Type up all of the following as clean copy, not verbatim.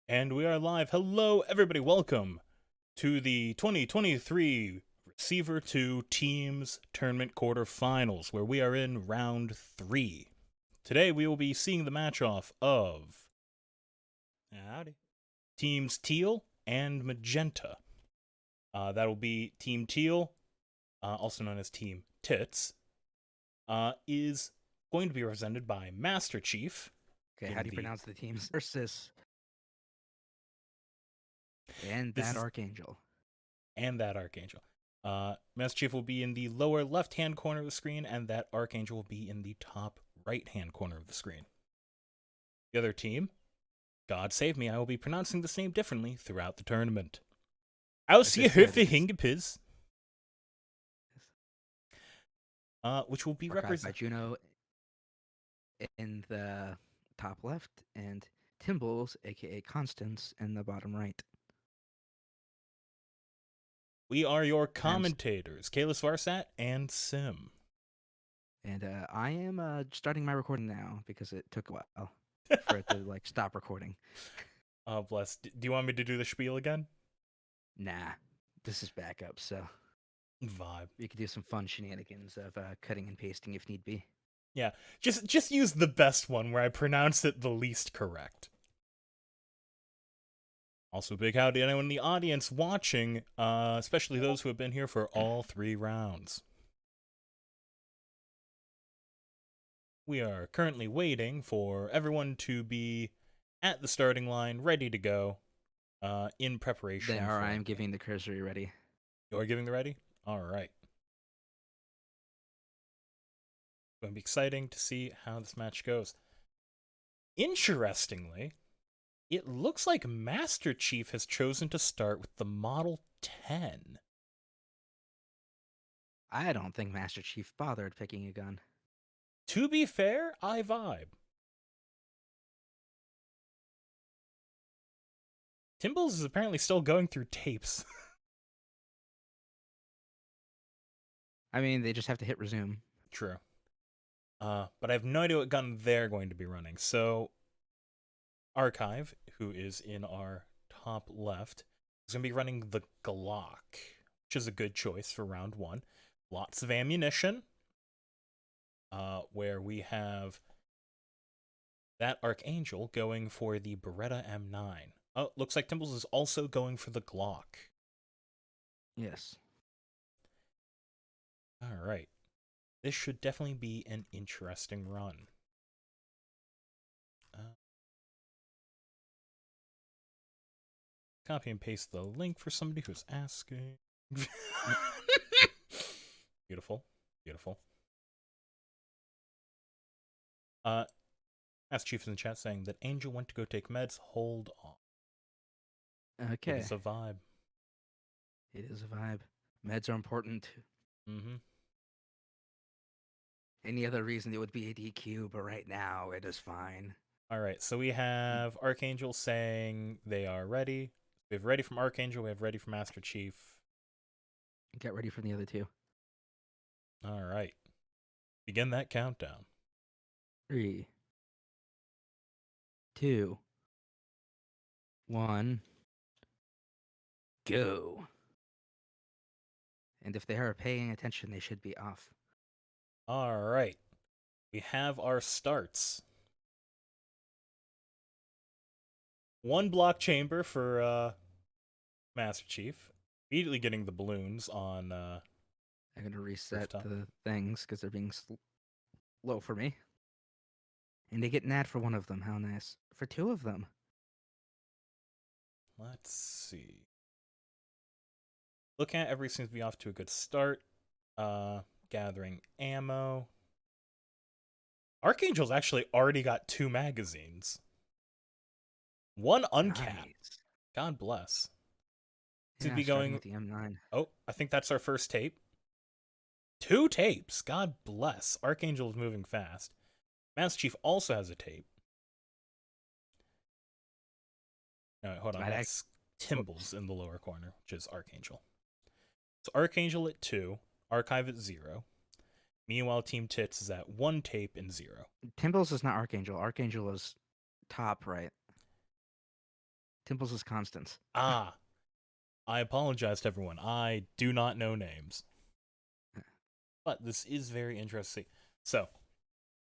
And we are live. Hello, everybody. Welcome to the 2023 Receiver 2 Teams Tournament Quarterfinals, where we are in round 3. Today, we will be seeing the match-off of Teams Teal and Magenta. That will be Team Teal, also known as Team T.I.T.S, is going to be represented by Master Chief. Okay, how do you pronounce the teams? Versus and This that is Archangel. and that Archangel. Master Chief will be in the lower left-hand corner of the screen, and that Archangel will be in the top right-hand corner of the screen. The other team, God save me, I will be pronouncing this name differently throughout the tournament. Auisyudfgeirgepgis, which will be Archived by represented. Juno in the top left, and Timbles, aka Constance, in the bottom right. We are your commentators, Kalis Varsat and Sim. And I am starting my recording now because it took a while for it to stop recording. Oh, bless. Do you want me to do the spiel again? Nah, this is backup, so Vibe. we could do some fun shenanigans of cutting and pasting if need be. Yeah, just use the best one where I pronounce it the least correct. Also, big howdy to anyone in the audience watching, especially those who have been here for all 3 rounds. We are currently waiting for everyone to be at the starting line, ready to go, in preparation. They are. I am giving the cursory ready. You're giving the ready? All right. It's going to be exciting to see how this match goes. Interestingly, it looks like Master Chief has chosen to start with the Model 10. I don't think Master Chief bothered picking a gun. To be fair, I vibe. Timbles is apparently still going through tapes. I mean, they just have to hit resume. True. But I have no idea what gun they're going to be running. So, Archive, who is in our top left, is going to be running the Glock, which is a good choice for round 1. Lots of ammunition. Where we have that Archangel going for the Beretta M9. Oh, looks like Timbles is also going for the Glock. Yes. All right. This should definitely be an interesting run. Copy and paste the link for somebody who's asking. Beautiful. Beautiful. Master Chief in the chat saying that Angel went to go take meds. Hold on. Okay. It is a vibe. It is a vibe. Meds are important. Mm-hmm. Any other reason it would be a DQ, but right now it is fine. All right, so we have Archangel saying they are ready. We have ready from Archangel. We have ready from Master Chief. Get ready for the other two. All right. Begin that countdown. 3, 2, 1, go. And if they are paying attention, they should be off. All right. We have our starts. 1 block chamber for Master Chief. Immediately getting the balloons on. I'm going to reset rooftop. the things because they're being low for me. And they get an ad for one of them. How nice. For 2 of them. Let's see. Looking at everything seems to be off to a good start. Gathering ammo. Archangel's actually already got 2 magazines. 1 uncapped. Nice. God bless. Yeah, To be going with the M9. Oh, I think that's our first tape. 2 tapes. God bless. Archangel is moving fast. Master Chief also has a tape. No, wait, hold on. That's Timbles in the lower corner, which is Archangel. So Archangel at 2, Archive at 0. Meanwhile, Team T.I.T.S is at 1 tape and 0. Timbles is not Archangel. Archangel is top right. Timble's is Constance. Ah, I apologize to everyone. I do not know names. But this is very interesting. So,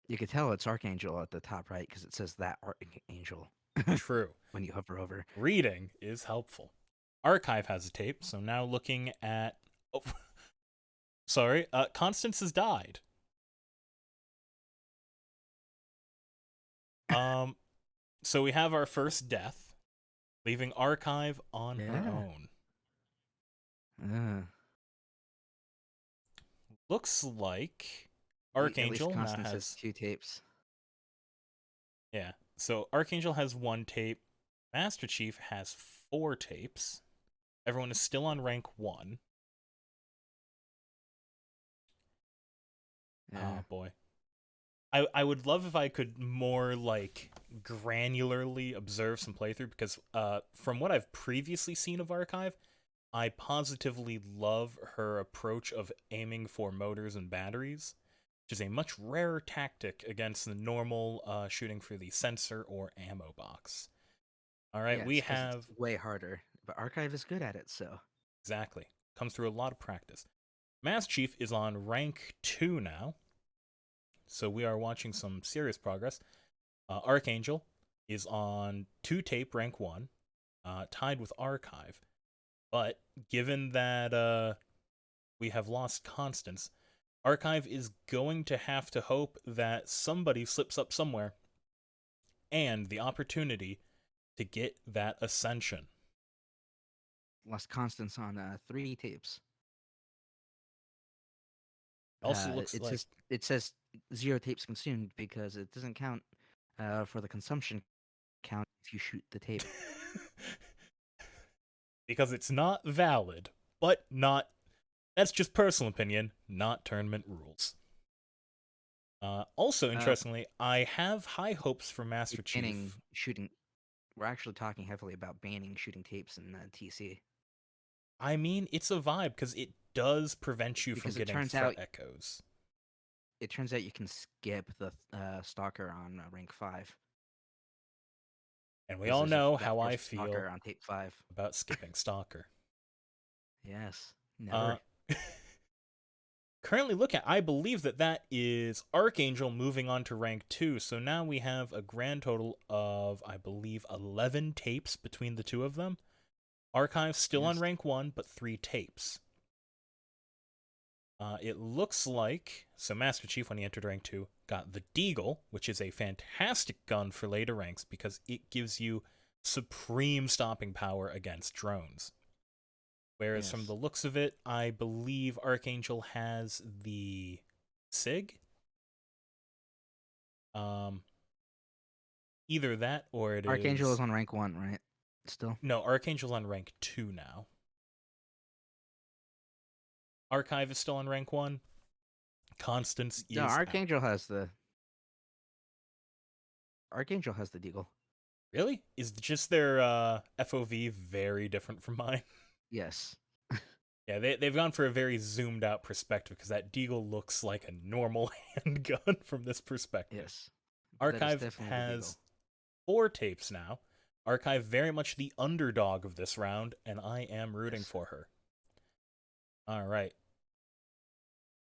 You could tell it's Archangel at the top right because it says that Archangel true. when you hover over. Reading is helpful. Archive has a tape, so now looking at. Oh, sorry, Constance has died. Um, so we have our first death, leaving Archive on her Yeah. own. Uh, Looks like at least Archangel now Constance has has. 2 tapes. Yeah, so Archangel has 1 tape, Master Chief has 4 tapes. Everyone is still on rank 1. Yeah. Oh boy. I would love if I could more like granularly observe some playthrough because from what I've previously seen of Archive, I positively love her approach of aiming for motors and batteries, which is a much rarer tactic against the normal shooting for the sensor or ammo box. All right, Yeah, we it's because it's have way harder. But Archive is good at it, so. exactly comes through a lot of practice. Master Chief is on rank 2 now, so we are watching some serious progress. Archangel is on 2 tape rank 1, tied with Archive. But given that we have lost Constance, Archive is going to have to hope that somebody slips up somewhere and the opportunity to get that ascension. Lost Constance on 3 tapes. Also looks like It says 0 tapes consumed because it doesn't count for the consumption count if you shoot the tape. because it's not valid, but not that's just personal opinion, not tournament rules. Also, Uh, interestingly, I have high hopes for Master banning Chief. shooting. We're actually talking heavily about banning shooting tapes in TC I mean, it's a vibe because it does prevent you from because it getting turns threat out echoes. you can skip the stalker on rank 5 And we because all there's know that how I first stalker feel on tape 5. about skipping Stalker. Yes, Uh, never. currently looking at, I believe that is Archangel moving on to rank 2. So now we have a grand total of, I believe, 11 tapes between the two of them. Archive still on Yes. rank 1, but 3 tapes. It looks like, so Master Chief, when he entered rank 2, got the Deagle, which is a fantastic gun for later ranks because it gives you supreme stopping power against drones. Whereas from Yes. the looks of it, I believe Archangel has the SIG. Um, either that or it Archangel is is on rank 1, right? Still. no Archangel's on rank 2 now. Archive is still on rank 1. Constance No, is out. Archangel has the deagle. Really? Is just their FOV very different from mine? Yes. Yeah, they've gone for a very zoomed out perspective because that Deagle looks like a normal handgun from this perspective. Yes. But that is Archive definitely the deagle. has 4 tapes now. Archive very much the underdog of this round, and I am rooting Yes. for her. All right.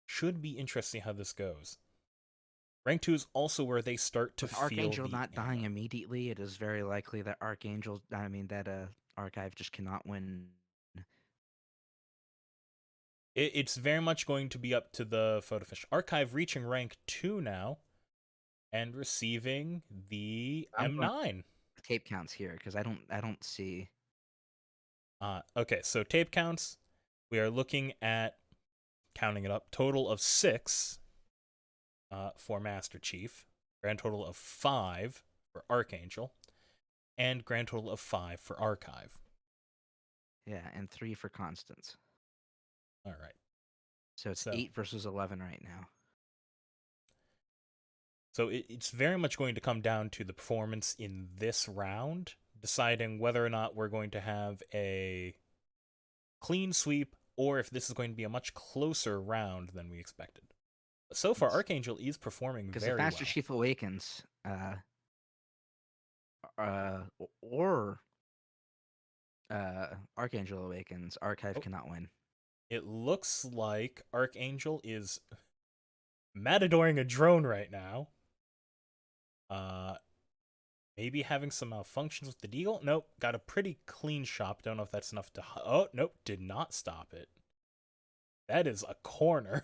Should be interesting how this goes. Rank 2 is also where they start to With feel Archangel the not dying ammo. immediately, it is very likely that Archive just cannot win. It's very much going to be up to the photo fish. Archive reaching rank 2 now and receiving the I'm going M9. tape counts here because I don't see. Okay, so tape counts. We are looking at counting it up. Total of 6 for Master Chief. Grand total of 5 for Archangel. And grand total of 5 for Archive. Yeah, and 3 for Constance. All right. So it's So 8 versus 11 right now. it's very much going to come down to the performance in this round, deciding whether or not we're going to have a clean sweep or if this is going to be a much closer round than we expected. So far, Yes. Archangel is performing Because if very Master well. Chief awakens, or Archangel awakens. Archive Oh, cannot win. it looks like Archangel is matadoring a drone right now. Uh, maybe having some malfunctions with the deagle. Nope, got a pretty clean shot. Don't know if that's enough to. Oh, nope, did not stop it. That is a corner.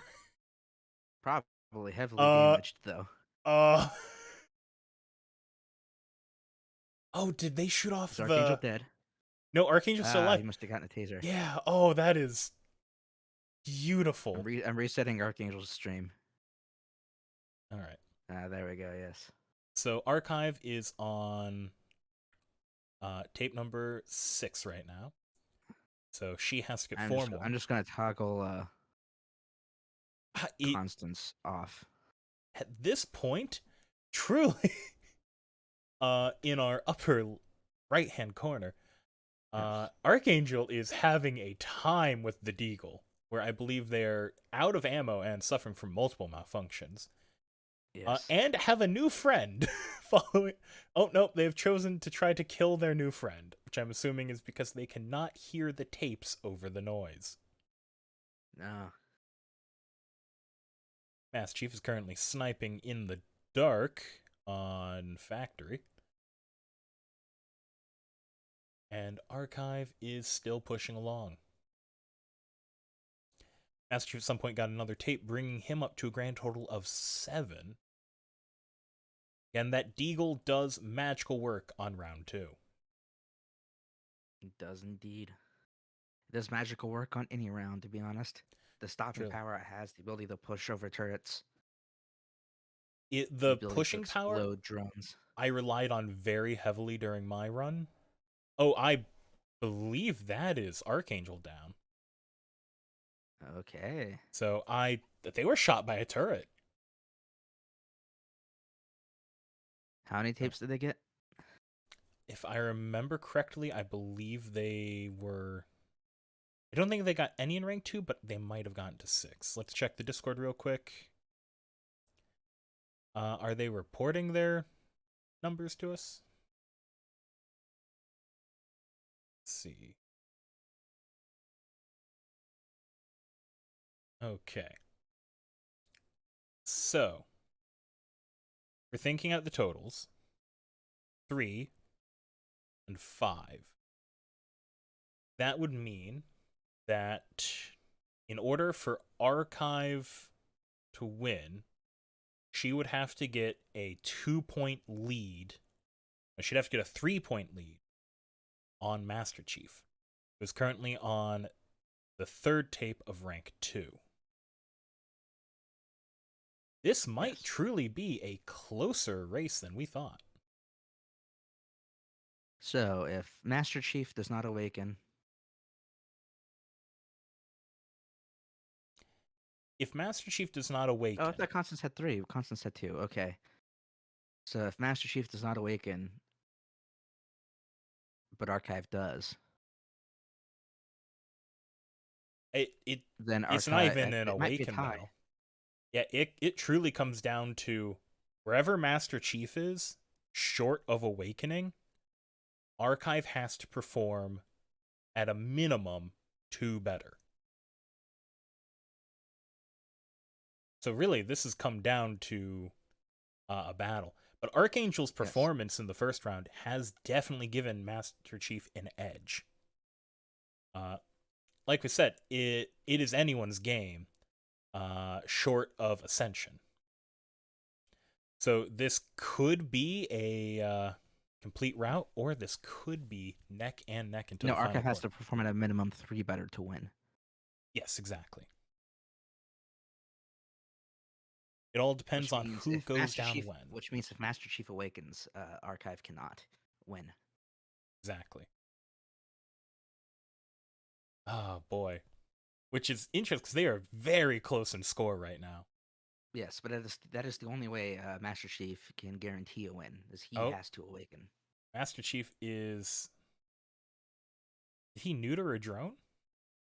Probably heavily uh, damaged though. uh. Oh, did they shoot off Is Archangel the? dead? No, Archangel's still Ah, he alive. must have gotten a taser. Yeah. Oh, that is beautiful. I'm resetting Archangel's stream. All right. Ah, there we go. Yes. So Archive is on tape number 6 right now. So she has to get four more. I'm just gonna toggle It, constants off. at this point, truly, in our upper right hand corner, Yes. Archangel is having a time with the Deagle, where I believe they're out of ammo and suffering from multiple malfunctions. Yes. And have a new friend following. Oh, no, they've chosen to try to kill their new friend, which I'm assuming is because they cannot hear the tapes over the noise. No. Master Chief is currently sniping in the dark on Factory. And Archive is still pushing along. Master Chief at some point got another tape, bringing him up to a grand total of 7. And that Deagle does magical work on round 2. It does indeed. It does magical work on any round, to be honest. The stopping Truly. power it has, the ability to push over turrets, the The ability to pushing power explode drones. I relied on very heavily during my run. Oh, I believe that is Archangel down. Okay. So they were shot by a turret. How many So, tapes did they get? if I remember correctly, I believe they were. I don't think they got any in rank 2, but they might have gotten to 6. Let's check the Discord real quick. Are they reporting their numbers to us? Let's see. Okay. So, we're thinking out the totals 3 and 5. That would mean that in order for Archive to win, she would have to get a 2-point lead. She'd have to get a 3-point lead on Master Chief, who's currently on the 3rd tape of rank 2. This might Yes. truly be a closer race than we thought. So, if Master Chief does not awaken, If Master Chief does not oh, I awaken, thought Constance had 3. Constance had 2. Okay. So, if Master Chief does not awaken, but Archive does, it then it's not Archive even an it might be a awaken tie. though. Yeah, it truly comes down to wherever Master Chief is, short of awakening, Archive has to perform at a minimum 2 better. So really, this has come down to a battle. But Archangel's Yes. performance in the first round has definitely given Master Chief an edge. Uh, like we said, it is anyone's game, short of Ascension. So this could be a complete route, or this could be neck and neck into No, the final Archive has four. to perform at a minimum 3 better to win. Yes, exactly. It all depends Which on means who if goes Master down Chief, when. which means if Master Chief awakens, Archive cannot win. Exactly. Oh boy. Which is interesting because they are very close in score right now. Yes, but that is the only way Master Chief can guarantee a win, is he Oh, has to awaken. Master Chief is. Did he neuter a drone?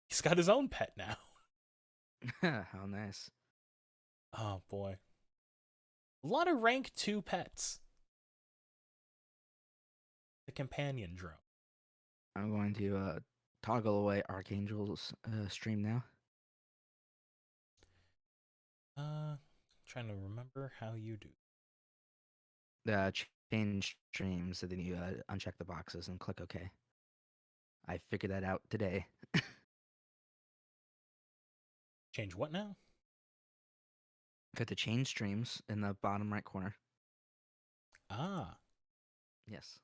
He's got his own pet now. How nice. Oh boy. A lot of rank 2 pets. The companion drone. I'm going to toggle away Archangel's stream now. Uh, Trying to remember how you do. Change streams, and then you uncheck the boxes and click OK. I figured that out today. Change what now? Got the change streams in the bottom right corner. Ah, Yes.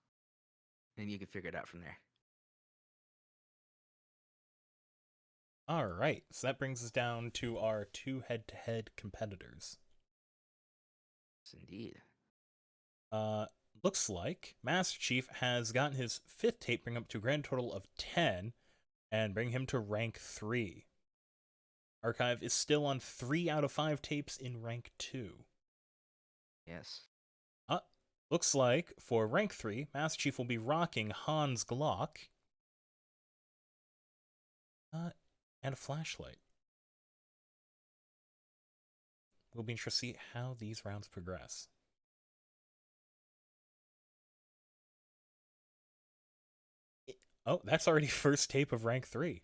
And you can figure it out from there. all right. So that brings us down to our two head-to-head competitors. Yes, indeed. Uh, Looks like Master Chief has gotten his 5th tape, bring him up to a grand total of 10, and bring him to rank 3. Archive is still on 3 out of 5 tapes in rank 2. Yes. Looks like for rank 3, Master Chief will be rocking Han's Glock and a flashlight. We'll be interested to see how these rounds progress. Oh, that's already first tape of rank 3.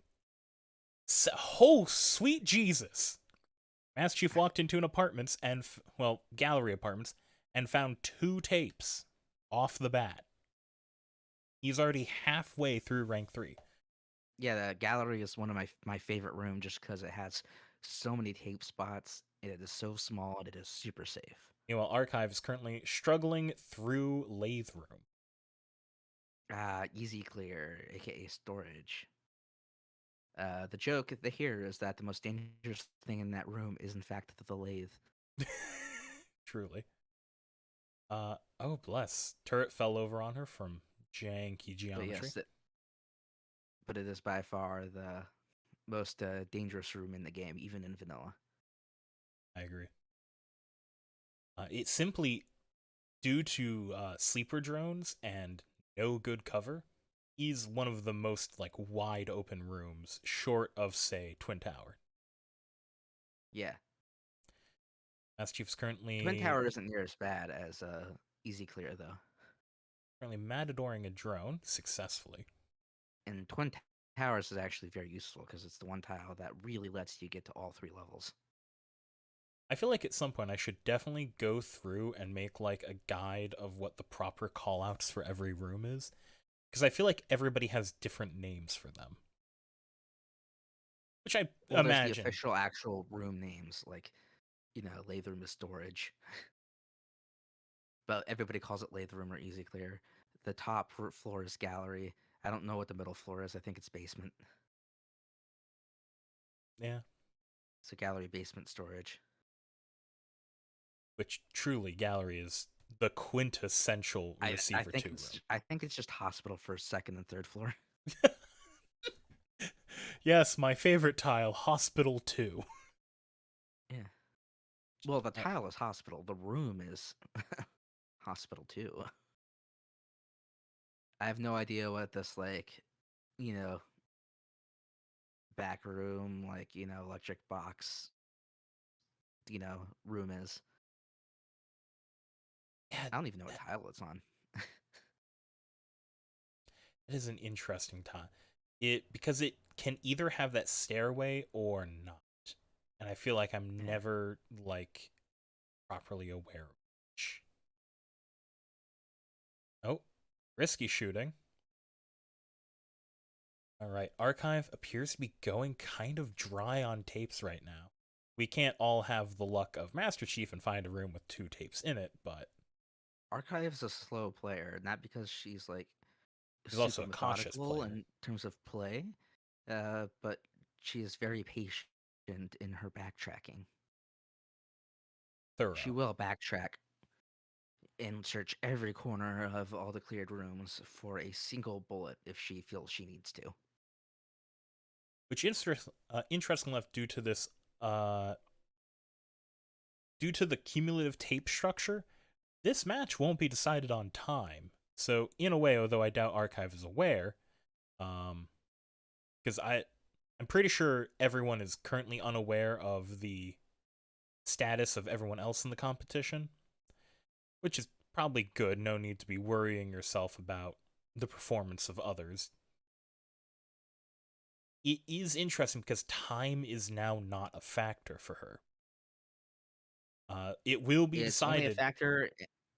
Oh, sweet Jesus! Master Chief walked into an apartments and, gallery apartments, and found 2 tapes off the bat. He's already halfway through rank 3. Yeah, the gallery is one of my favorite room just because it has so many tape spots. And it is so small and it is super safe. Meanwhile, Archive is currently struggling through Lathe Room. Easy clear, aka storage. The joke here is that the most dangerous thing in that room is in fact the lathe. Truly. Oh bless. Turret fell over on her from janky But geometry. yes, but it is by far the most dangerous room in the game, even in vanilla. I agree. It's simply due to sleeper drones and no good cover. He's one of the most wide open rooms, short of say Twin Tower. Yeah, Master Chief's Twin currently Tower isn't near as bad as Easy Clear though. matadoring a drone successfully. And Towers is actually very useful because it's the one tile that really lets you get to all 3 levels. I feel like at some point I should definitely go through and make a guide of what the proper callouts for every room is, because I feel like everybody has different names for them. Which I Well, there's the imagine. official actual room names, like, lathe room is storage. But everybody calls it lathe room or easy clear. The top floor is gallery. I don't know what the middle floor is. I think it's basement. Yeah. So gallery, basement, storage. Which truly, gallery is the quintessential receiver 2 room. I think it's just hospital first, second, and third floor. Yes, my favorite tile, Hospital 2. Yeah. Well, the tile is hospital. The room is hospital too. I have no idea what this you know, back room, electric box, room is. Yeah, I don't even know what tile it's on. it is an interesting tile. Because it can either have that stairway or not. And I feel like I'm Yeah. never properly aware of which. Oh, risky shooting. Alright, Archive appears to be going kind of dry on tapes right now. We can't all have the luck of Master Chief and find a room with 2 tapes in it, but Archive's a slow player, not because she's she's also super a cautious methodical player. in terms of play, but she is very patient in her backtracking. She Thorough. will backtrack and search every corner of all the cleared rooms for a single bullet if she feels she needs to. Which is interesting enough due to the cumulative tape structure, this match won't be decided on time. So in a way, although I doubt Archive is aware, because I'm pretty sure everyone is currently unaware of the status of everyone else in the competition, which is probably good. No need to be worrying yourself about the performance of others. it is interesting because time is now not a factor for her. It will be It's only a decided. factor.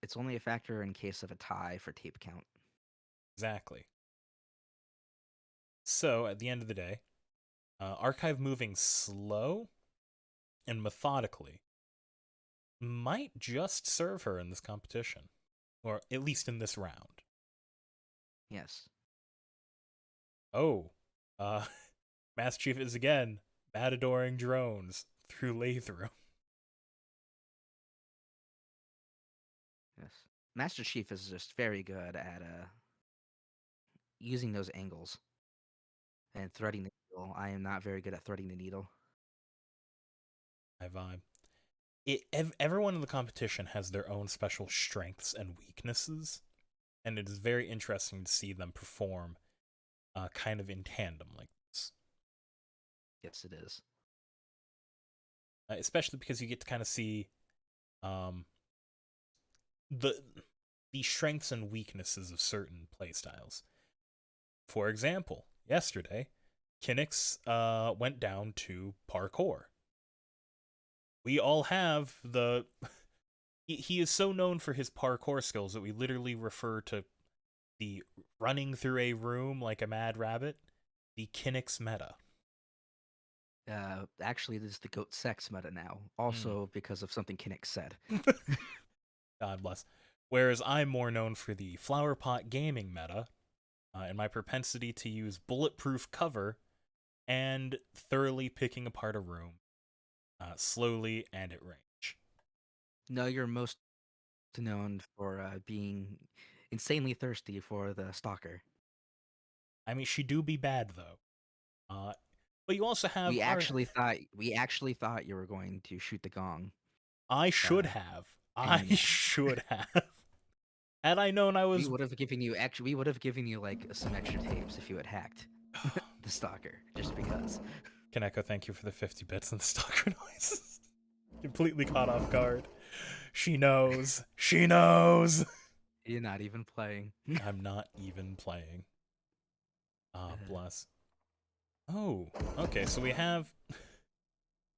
It's only a factor in case of a tie for tape count. Exactly. So at the end of the day, archive moving slow and methodically might just serve her in this competition, or at least in this round. Yes. Oh, uh, Master Chief is again batadoring drones through laythrough. Yes. Master Chief is just very good at using those angles and threading the needle. I am not very good at threading the needle. I vibe. Everyone in the competition has their own special strengths and weaknesses, and it is very interesting to see them perform kind of in tandem like this. Yes, it is. Especially because you get to kind of see um, the the strengths and weaknesses of certain playstyles. For example, yesterday, Kinix went down to parkour. We all have the. He is so known for his parkour skills that we literally refer to the running through a room like a mad rabbit, the Kinix meta. Actually, this is the goat sex meta now, Mm. also because of something Kinnick said. God bless. Whereas I'm more known for the flower pot gaming meta and my propensity to use bulletproof cover and thoroughly picking apart a room slowly and at range. No, you're most known for being insanely thirsty for the stalker. I mean, she do be bad though. Uh, but you also have our. We actually thought you were going to shoot the gong. I should Uh, have. and I you missed. should have. Had I known I We was. would have given you we would have given you like some extra tapes if you had hacked the stalker, just because. Kaneko, thank you for the 50 bits and the stalker noises. Completely caught off guard. She knows. She knows. You're not even playing. I'm not even playing. Ah, bless. Oh, okay, so we have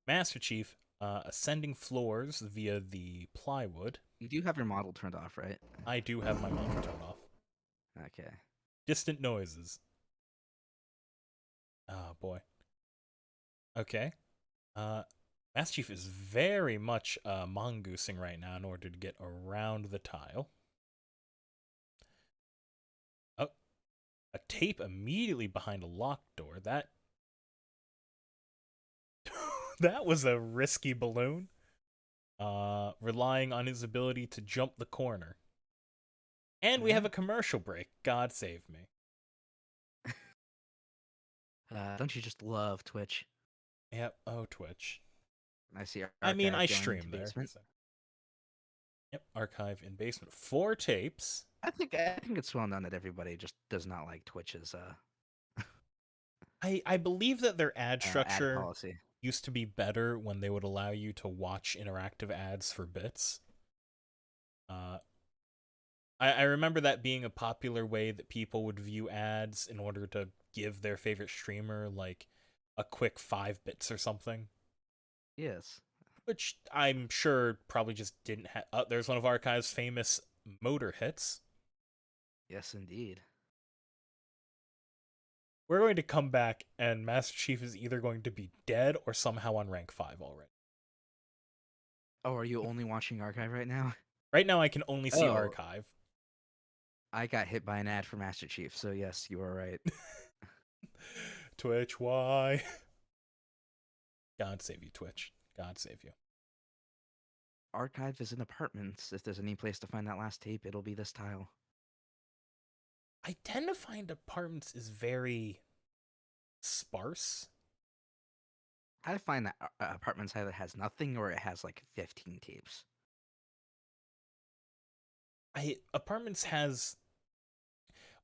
Master Chief ascending floors via the plywood. You do have your model turned off, right? I do have my monitor turned off. Okay. Distant noises. Oh, boy. Okay. Uh, Master Chief is very much mongoosing right now in order to get around the tile. Oh, a tape immediately behind a locked door. That that was a risky balloon. Relying on his ability to jump the corner. And we have Yeah. a commercial break. God save me. Don't you just love Twitch? Yep. Oh, Twitch. I see I mean, I archive going into stream there. basement. So. Yep. Archive in basement. 4 tapes. I think it's well known that everybody just does not like Twitch's I believe that their ad ad structure policy. used to be better when they would allow you to watch interactive ads for bits. Uh, I remember that being a popular way that people would view ads in order to give their favorite streamer like a quick 5 bits or something. Yes. Which I'm sure probably just didn't have. There's one of Archive's famous motor hits. Yes, indeed. We're going to come back, and Master Chief is either going to be dead or somehow on rank 5 already. Oh, are you only watching archive right now? Right now, I can only see Oh, Archive. I got hit by an ad for Master Chief, so yes, you are right. Twitch, why? God save you, Twitch. God save you. Archive is in apartments. If there's any place to find that last tape, it'll be this tile. I tend to find apartments is very sparse. I find that apartments either has nothing or it has like 15 tapes. Apartments has.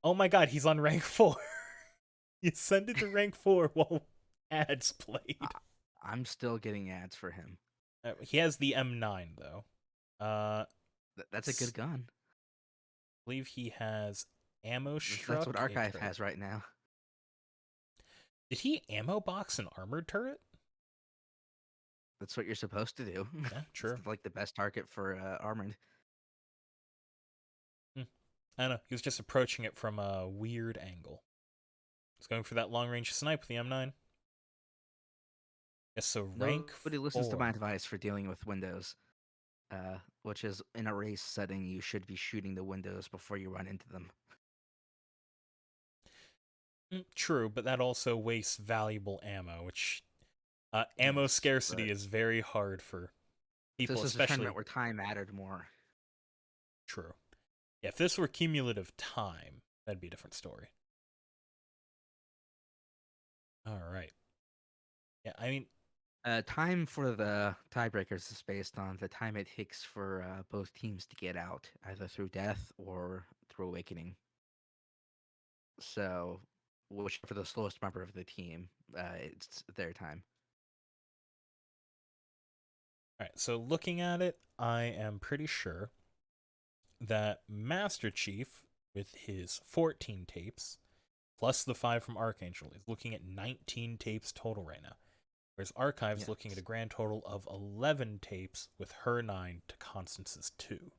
Oh my god, he's on rank 4. He ascended to rank 4 while ads I, played. I'm still getting ads for him. He has the M9 though. That's a good gun. Believe he has ammo That's what struck, a Archive credit. has right now. Did he ammo box an armored turret? That's what you're supposed to do. Yeah, It's true. like the best target for armored. Hmm. I don't know. He was just approaching it from a weird angle. He's going for that long range snipe with the M9. Yes, so rank Nobody listens to my 4. advice for dealing with windows, which is in a race setting, you should be shooting the windows before you run into them. True, but that also wastes valuable ammo, which ammo Yes, scarcity but is very hard for if people, this was a tournament especially. where time mattered more, True. Yeah, if this were cumulative time, that'd be a different story. All right. Yeah, I mean, time for the tiebreakers is based on the time it takes for both teams to get out, either through death or through awakening. So, whichever the slowest member of the team, it's their time. all right. So looking at it, I am pretty sure that Master Chief, with his 14 tapes, plus the 5 from Archangel, is looking at 19 tapes total right now. Whereas Archive's looking at a Yes. grand total of 11 tapes with her 9 to Constance's 2.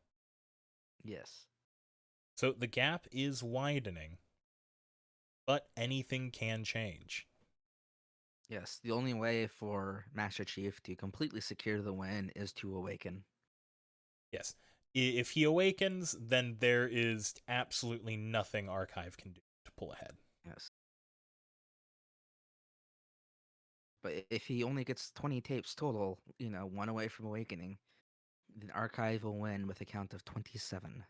Yes. So the gap is widening, but anything can change. Yes. The only way for Master Chief to completely secure the win is to awaken. Yes. If he awakens, then there is absolutely nothing Archive can do to pull ahead. Yes. But if he only gets 20 tapes total, one away from awakening, then Archive will win with a count of 27.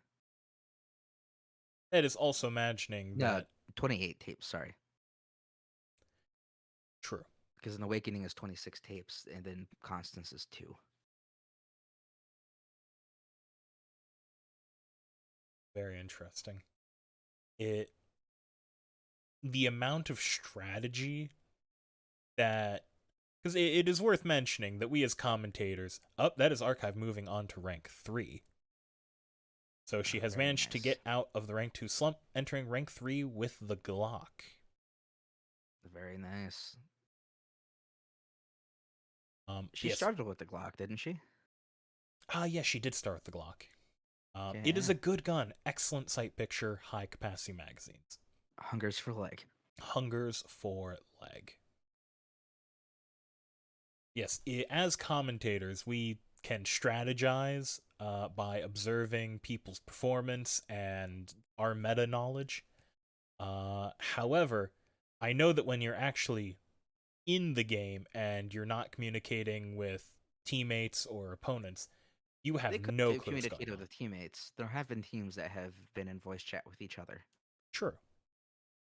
That is also imagining No, that. 28 tapes, sorry. True. Because an awakening is 26 tapes, and then Constance is 2. Very interesting. It The amount of strategy that, because it is worth mentioning that we as commentators, that is Archive moving on to rank 3. So she Oh, has very managed to nice. get out of the rank 2 slump, entering rank 3 with the Glock. Very nice. She Yes. started with the Glock, didn't she? Yeah, she did start with the Glock. It is Yeah. a good gun, excellent sight picture, high capacity magazines. Hungers for leg. Hungers for leg. Yes, as commentators, we can strategize by observing people's performance and our meta knowledge. However, I know that when you're actually in the game and you're not communicating with teammates or opponents, you have They could no clue what's communicate going with on. the teammates. There have been teams that have been in voice chat with each other. True.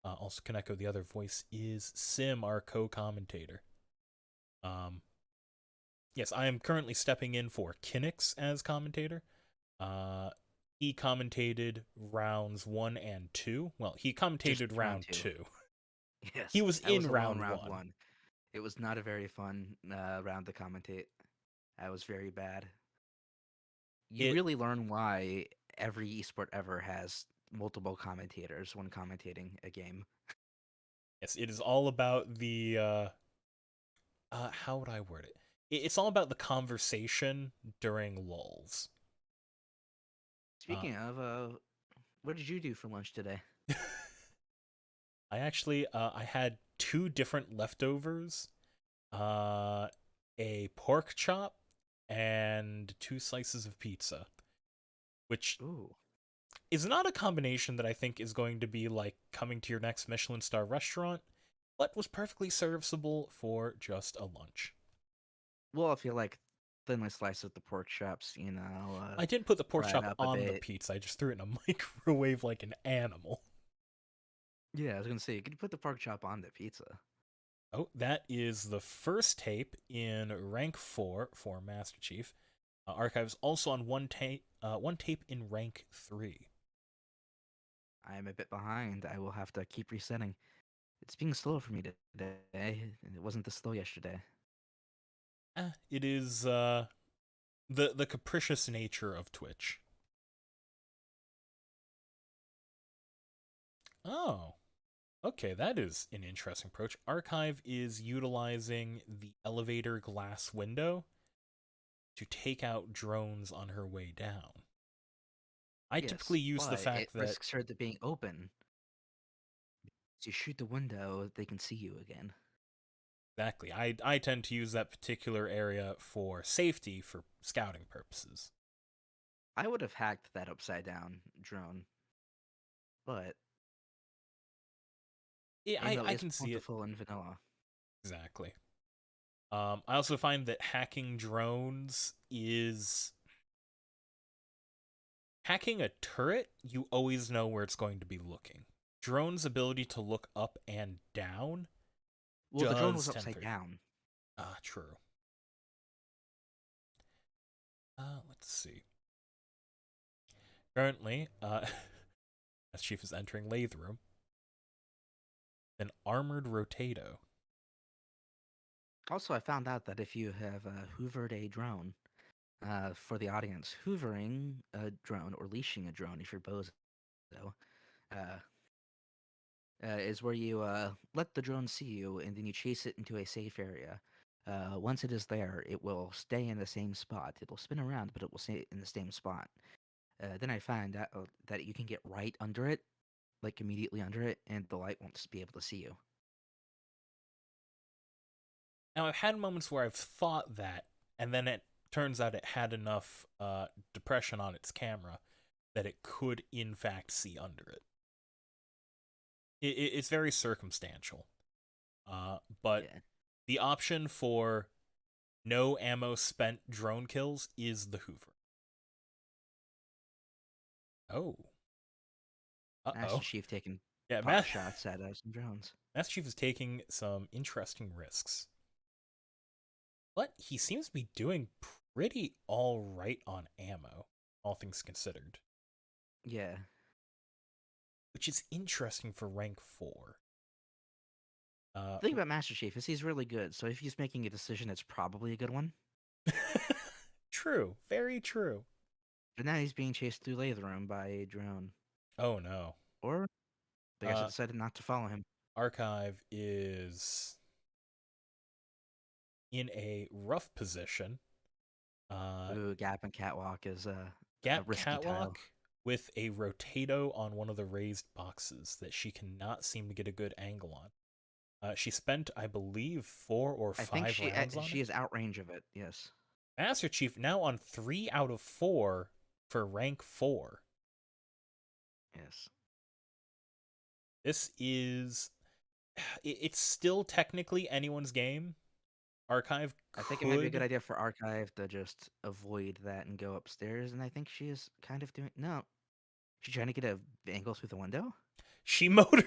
Also, Kaneko, the other voice, is Sim, our co-commentator. Um, yes, I am currently stepping in for Kinix as commentator. Uh, he commentated rounds 1 and 2. Well, he Just commentated round round 2. 2. He Yes, was I was in alone round round 1. 1. It was not a very fun round to commentate. I was very bad. You It really learn why every esport ever has multiple commentators when commentating a game. Yes, it is all about the how would I word it? It's all about the conversation during lulls. Uh, Speaking of, what did you do for lunch today? I actually I had 2 different leftovers, uh, a pork chop and 2 slices of pizza, which Ooh, is not a combination that I think is going to be like coming to your next Michelin star restaurant, but was perfectly serviceable for just a lunch. well, if you like thinly slice of the pork chops, I didn't put the pork fry it chop up a on the bit. pizza. I just threw it in a microwave like an animal. Yeah, I was gonna say you could put the pork chop on the pizza. Oh, that is the first tape in rank 4 for Master Chief. Archives also on one tape in rank 3. I am a bit behind. I will have to keep resetting. It's being slow for me today. It wasn't this slow yesterday. It is the capricious nature of Twitch. Oh, Okay, that is an interesting approach. Archive is utilizing the elevator glass window to take out drones on her way down. I Yes, typically use the but it fact that risks her to being open. So you shoot the window, they can see you again. exactly. I tend to use that particular area for safety for scouting purposes. I would have hacked that upside down drone, but Yeah, ammo I is can see it plentiful in vanilla. exactly. I also find that hacking a turret. You always know where it's going to be looking. Drone's ability to look up and down Well, the drone was does tend upside for down. true. Let's see. Currently, as Chief is entering lathe room, an armored rotato. Also, I found out that if you have hoovered a drone, for the audience, hoovering a drone or leashing a drone, if you're bozo, uh, is where you let the drone see you and then you chase it into a safe area. Once it is there, it will stay in the same spot. It'll spin around, but it will stay in the same spot. Then I find that you can get right under it, like immediately under it, and the light won't be able to see you. Now, I've had moments where I've thought that, and then it turns out it had enough depression on its camera that it could, in fact, see under it. It's very circumstantial. But Yeah. the option for no ammo spent drone kills is the Hoover. Oh. Uh Master oh. Chief taking Yeah, pot shots at some drones. Master Chief is taking some interesting risks. But he seems to be doing pretty alright on ammo, all things considered. Yeah. Which is interesting for rank 4. Uh, The thing about Master Chief is he's really good, so if he's making a decision, it's probably a good one. true, very true. But now he's being chased through Lathe Room by a drone. Oh no. Or I guess I Uh, decided not to follow him. Archive is in a rough position. Uh, Ooh, Gap and Catwalk is a Gap risky tile. Catwalk with a rotato on one of the raised boxes that she cannot seem to get a good angle on. She spent, I believe, 4 or 5 rounds on she it. is outrange of it. Yes. Master Chief now on 3 out of 4 for rank 4. Yes. This is. It's still technically anyone's game. Archive I think it might be a good could. idea for Archive to just avoid that and go upstairs. And I think she is kind of doing. No, she's trying to get a angle through the window She motored.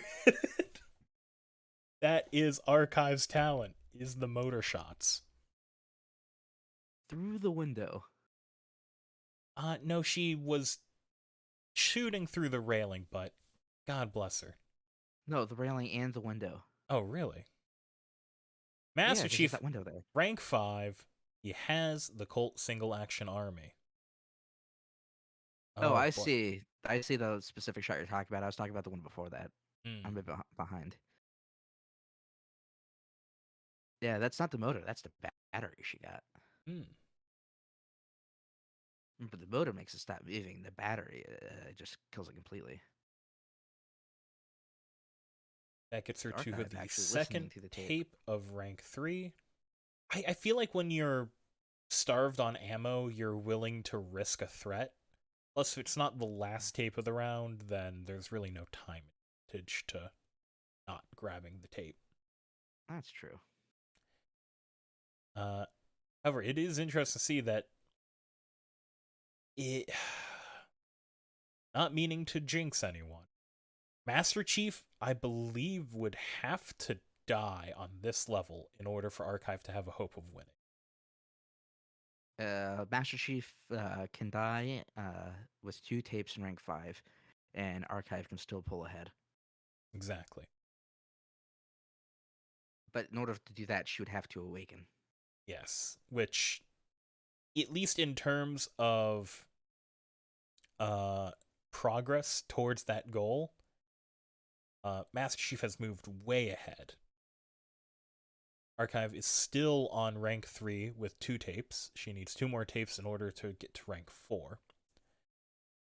That is Archive's talent, is the motor shots. through the window. No, she was shooting through the railing, but God bless her. No, the railing and the window. Oh, really? Yeah, Master because there's Chief, that window there. rank 5, he has the Colt single action army. Oh, Oh, I boy. see. I see the specific shot you're talking about. I was talking about the one before that. Hmm. I'm a bit behind. Yeah, that's not the motor. That's the battery she got. Hmm. But the motor makes it stop moving. The battery just kills it completely. That gets her The to archive the actually listening second to the tape. tape of rank 3. I feel like when you're starved on ammo, you're willing to risk a threat. Plus, if it's not the last tape of the round, then there's really no time advantage to not grabbing the tape. That's true. Uh, However, it is interesting to see that it. Not meaning to jinx anyone. Master Chief, I believe, would have to die on this level in order for Archive to have a hope of winning. Master Chief can die with 2 tapes in rank 5, and Archive can still pull ahead. Exactly. But in order to do that, she would have to awaken. Yes. Which, at least in terms of uh progress towards that goal, Master Chief has moved way ahead. Archive is still on rank 3 with 2 tapes. She needs 2 more tapes in order to get to rank 4.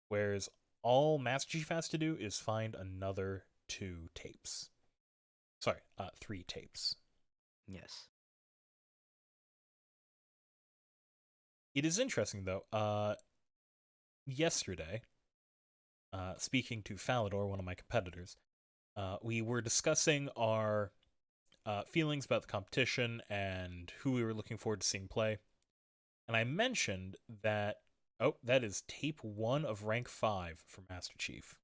Whereas all Master Chief has to do is find another 2 tapes. Sorry, 3 tapes. Yes. It is interesting, though. Yesterday, speaking to Falador, one of my competitors, we were discussing our feelings about the competition and who we were looking forward to seeing play. And I mentioned that, oh, that is tape 1 of rank 5 for Master Chief.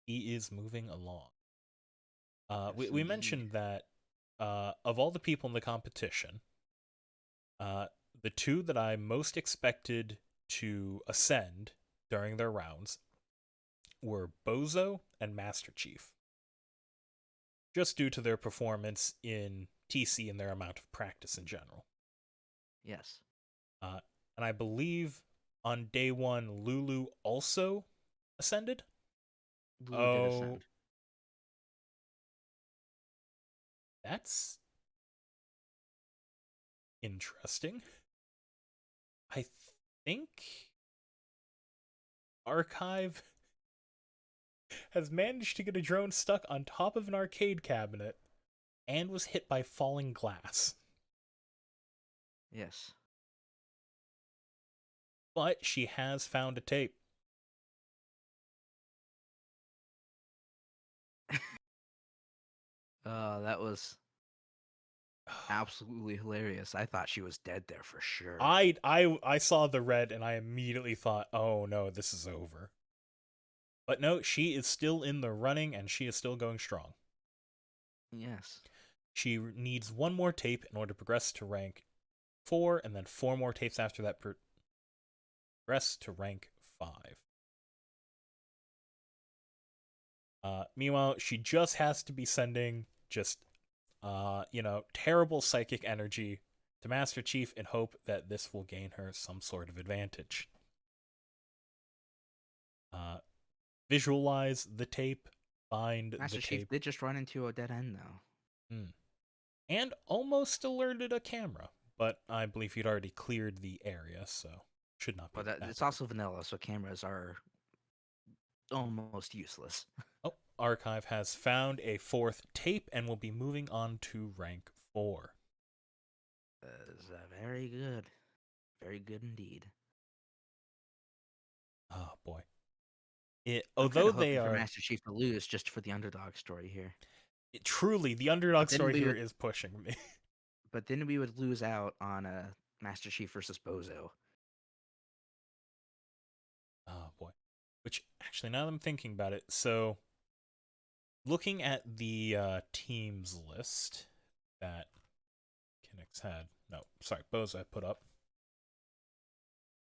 He is moving along. Yes, We indeed. mentioned that of all the people in the competition, uh, the 2 that I most expected to ascend during their rounds were Bozo and Master Chief, just due to their performance in TC and their amount of practice in general. Yes. Uh, and I believe on day 1, Lulu also ascended. Lulu did Oh, ascend. that's interesting. I think Archive has managed to get a drone stuck on top of an arcade cabinet and was hit by falling glass. Yes. But she has found a tape. That was absolutely hilarious. I thought she was dead there for sure. I saw the red and I immediately thought, oh no, this is over. But no, she is still in the running and she is still going strong. Yes. She needs 1 more tape in order to progress to rank 4, and then 4 more tapes after that progress to rank 5. Meanwhile, she just has to be sending just, terrible psychic energy to Master Chief in hope that this will gain her some sort of advantage. Uh, Visualize the tape, find the Master Chief tape, did just run into a dead end, though. and almost alerted a camera, but I believe he'd already cleared the area, so should not be But that it's big. also vanilla, so cameras are almost useless. Oh, Archive has found a 4th tape and will be moving on to rank 4. Is very good. Very good indeed. Oh boy. I'm kind Although of they hoping for are Master Chief to lose just for the underdog story here. truly the But underdog then story we here would, is pushing me. but then we would lose out on Master Chief versus Bozo. Oh boy. Which actually, now that I'm thinking about it, so looking at the teams list that Kinix had, no, sorry, Bozo I put up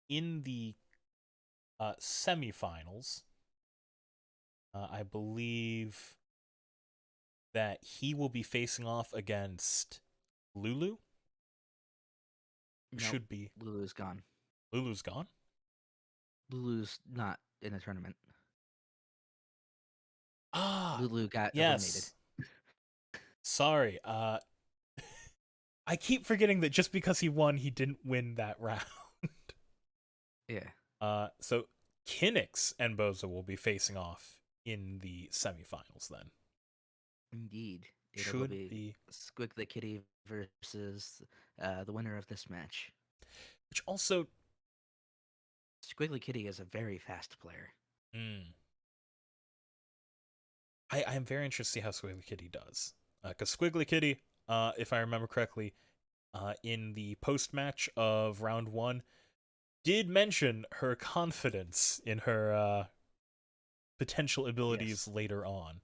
in the semifinals. I believe that he will be facing off against Lulu. Nope, Should be Lulu's gone. Lulu's gone. Lulu's not in a tournament. Ah, Lulu got eliminated. yes. Sorry. I keep forgetting that just because he won, he didn't win that round. Yeah, So Kinix and Boza will be facing off in the semifinals then. indeed. It'll Should be be, Squig the Kitty versus the winner of this match. which also, Squiggly Kitty is a very fast player. I am very interested to see how Squiggly Kitty does. Because Squiggly Kitty, if I remember correctly, in the post match of round 1, did mention her confidence in her potential abilities Yes. later on.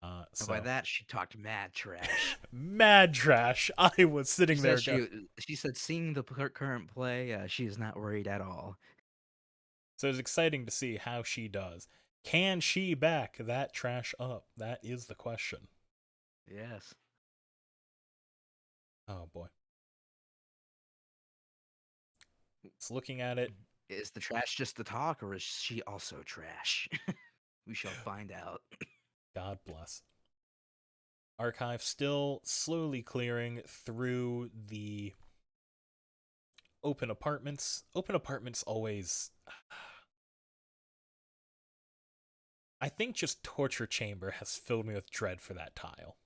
And by So that, she talked mad trash. mad trash. I was She sitting said there going. she said seeing the current play, she is not worried at all. So it's exciting to see how she does. Can she back that trash up? That is the question. Yes. Oh boy. It's looking at it. Is the trash just the talk, or is she also trash? We shall find out. God bless. Archive still slowly clearing through the open apartments. Open apartments always. I think just Torture Chamber has filled me with dread for that tile.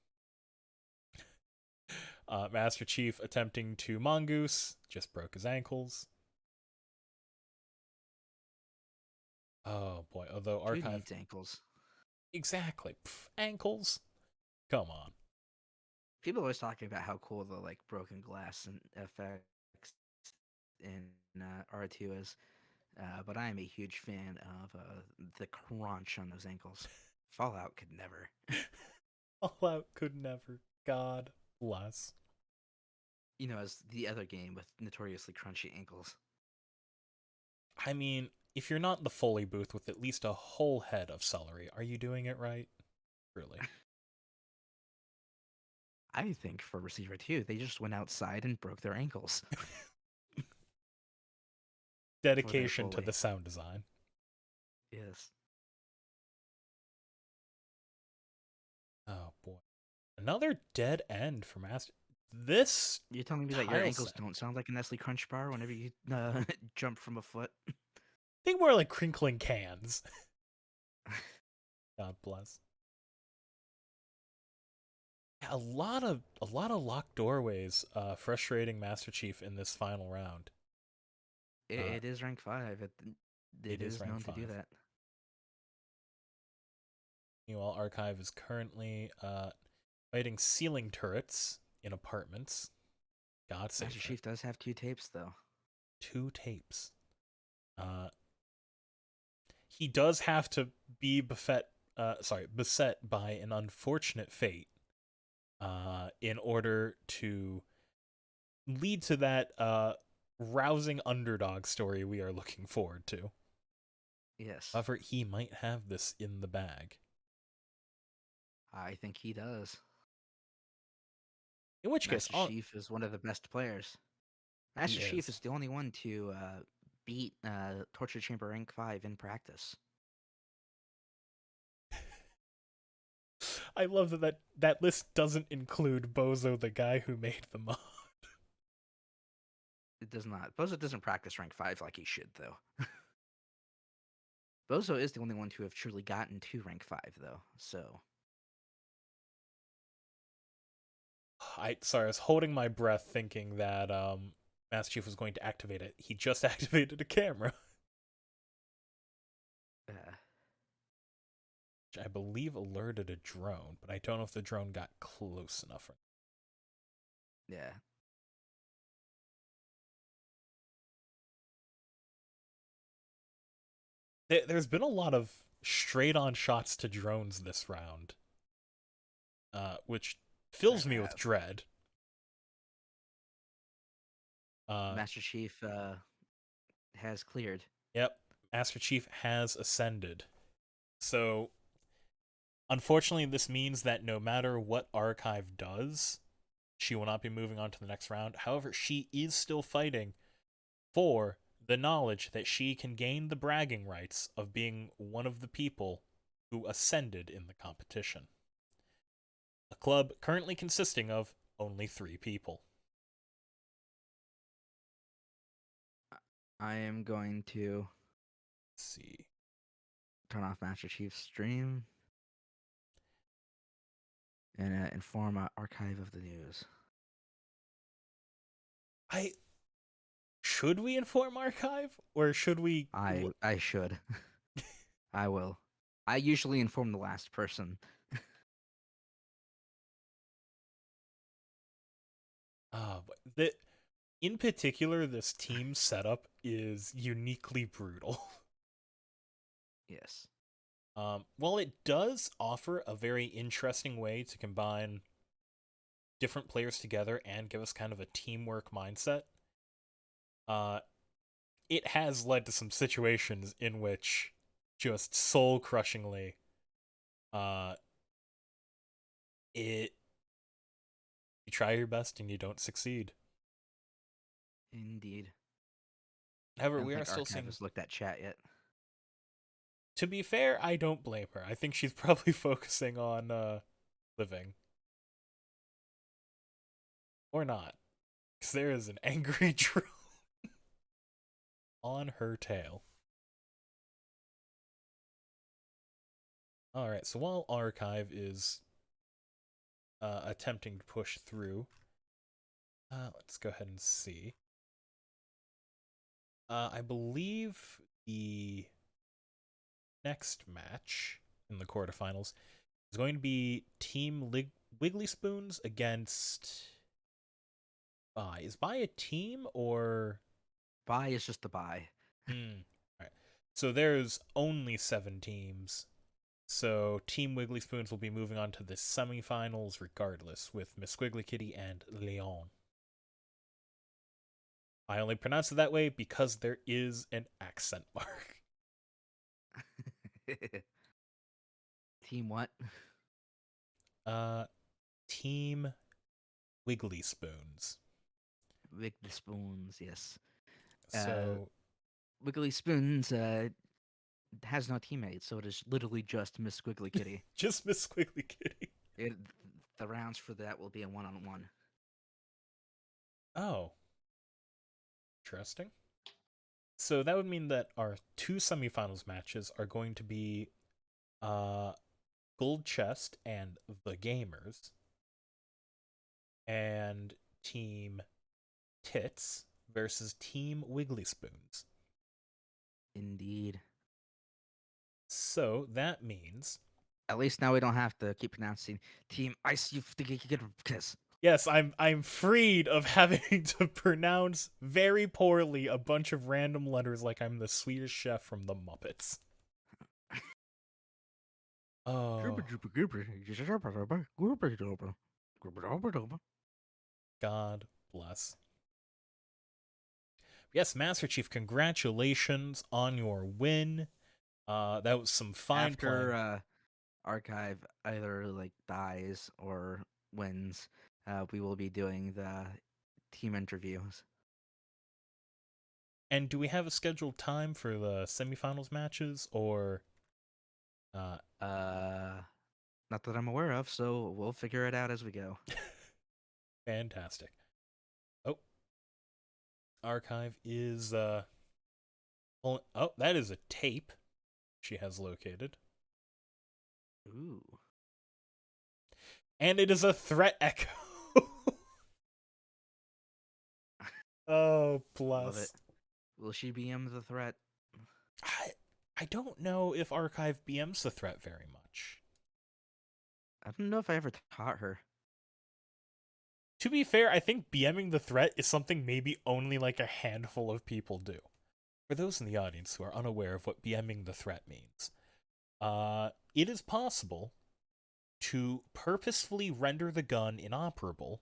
Master Chief attempting to mongoose, just broke his ankles. Oh boy, although Who Archive. needs ankles? Exactly. Pff, ankles? Come on. People are always talking about how cool the like broken glass and effects in R2 is, but I am a huge fan of the crunch on those ankles. Fallout could never. Fallout could never. God bless. As the other game with notoriously crunchy ankles. I mean, if you're not in the Foley booth with at least a whole head of celery, are you doing it right? Really? I think for Receiver 2, they just went outside and broke their ankles for their Dedication to Foley. the sound design. Yes. Oh boy. Another dead end for Master. This You're telling me that your tile ankles set. don't sound like a Nestle Crunch bar whenever you jump from a foot? Think more like crinkling cans. God bless. Yeah, a lot of locked doorways, frustrating Master Chief in this final round. It, Uh, it is rank 5. It it is is rank known to do 5. that. Meanwhile, Archive is currently fighting ceiling turrets in apartments. God Master save her. Chief does have 2 tapes, though. 2 tapes. Uh, he does have to be beset by an unfortunate fate in order to lead to that rousing underdog story we are looking forward to. Yes, However, he might have this in the bag. I think he does. In which case, Master Chief is one of the best players. he Master Chief is. is the only one to beat Torture Chamber rank 5 in practice. I love that list doesn't include Bozo, the guy who made the mod. It does not. Bozo doesn't practice rank 5 like he should, though. Bozo is the only one to have truly gotten to rank 5, though. So, I was holding my breath thinking that Master Chief was going to activate it. He just activated a camera, uh, which I believe alerted a drone, but I don't know if the drone got close enough. yeah. There's been a lot of straight-on shots to drones this round, which There fills me with have. dread. Uh, Master Chief has cleared. yep, Master Chief has ascended. So, unfortunately, this means that no matter what Archive does, she will not be moving on to the next round. However, she is still fighting for the knowledge that she can gain the bragging rights of being one of the people who ascended in the competition. A club currently consisting of only 3 people. I am going to Let's see. turn off Master Chief's stream and inform Archive of the news. I should we inform Archive or should we? I should. I will. I usually inform the last person. The in particular, this team setup is uniquely brutal. Yes. While it does offer a very interesting way to combine different players together and give us kind of a teamwork mindset, uh, it has led to some situations in which just soul crushingly, uh, it you try your best and you don't succeed. Indeed. I However, don't we are think still Archive seeing has looked at chat yet. To be fair, I don't blame her. I think she's probably focusing on living or not, because there is an angry drone on her tail. All right, so while Archive is attempting to push through, let's go ahead and see. I believe the next match in the quarterfinals is going to be Team Wiggly Spoons against Bai. Is Bai a team or? Buy is just the buy. Hmm. All right. So there's only 7 teams. So Team Wiggly Spoons will be moving on to the semifinals regardless with Miss Squiggly Kitty and Leon. I only pronounce it that way because there is an accent mark. Team what? Uh, Team Wiggly Spoons. Wiggly Spoons, yes. Uh, So Wiggly Spoons has no teammates, so it is literally just Miss Squiggly Kitty. just Miss Squiggly Kitty. It, the rounds for that will be a one-on-one. Oh, interesting. So that would mean that our 2 semifinals matches are going to be uh Gold Chest and the Gamers and Team Tits versus Team Wiggly Spoons. Indeed. So that means At least now we don't have to keep pronouncing Team auisyudfgeirgepgis. yes, I'm freed of having to pronounce very poorly a bunch of random letters like I'm the Swedish chef from the Muppets. Oh, God bless. Yes, Master Chief, congratulations on your win. That was some fine After playing. Archive either like dies or wins, we will be doing the team interviews. And do we have a scheduled time for the semifinals matches or uh Uh, Not that I'm aware of, so we'll figure it out as we go. fantastic. Oh, Archive is oh, that is a tape she has located. Ooh, And it is a threat echo. Oh, love it. bless. Will she BM the threat? I I don't know if Archive BMs the threat very much. I don't know if I ever taught her. To be fair, I think BMing the threat is something maybe only like a handful of people do. For those in the audience who are unaware of what BMing the threat means, it is possible to purposefully render the gun inoperable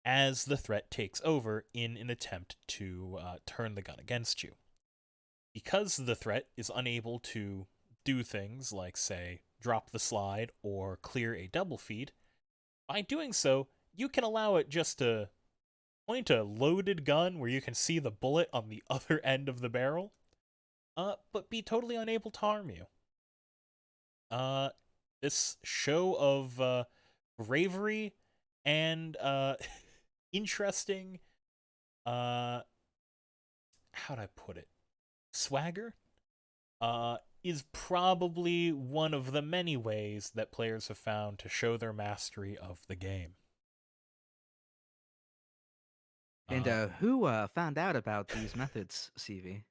as the threat takes over in an attempt to turn the gun against you. Because the threat is unable to do things like, say, drop the slide or clear a double feed, by doing so, you can allow it just to point a loaded gun where you can see the bullet on the other end of the barrel, but be totally unable to harm you. Uh, this show of bravery and interesting, uh, how'd I put it? Swagger? Is probably one of the many ways that players have found to show their mastery of the game. And Uh, who found out about these methods, CV?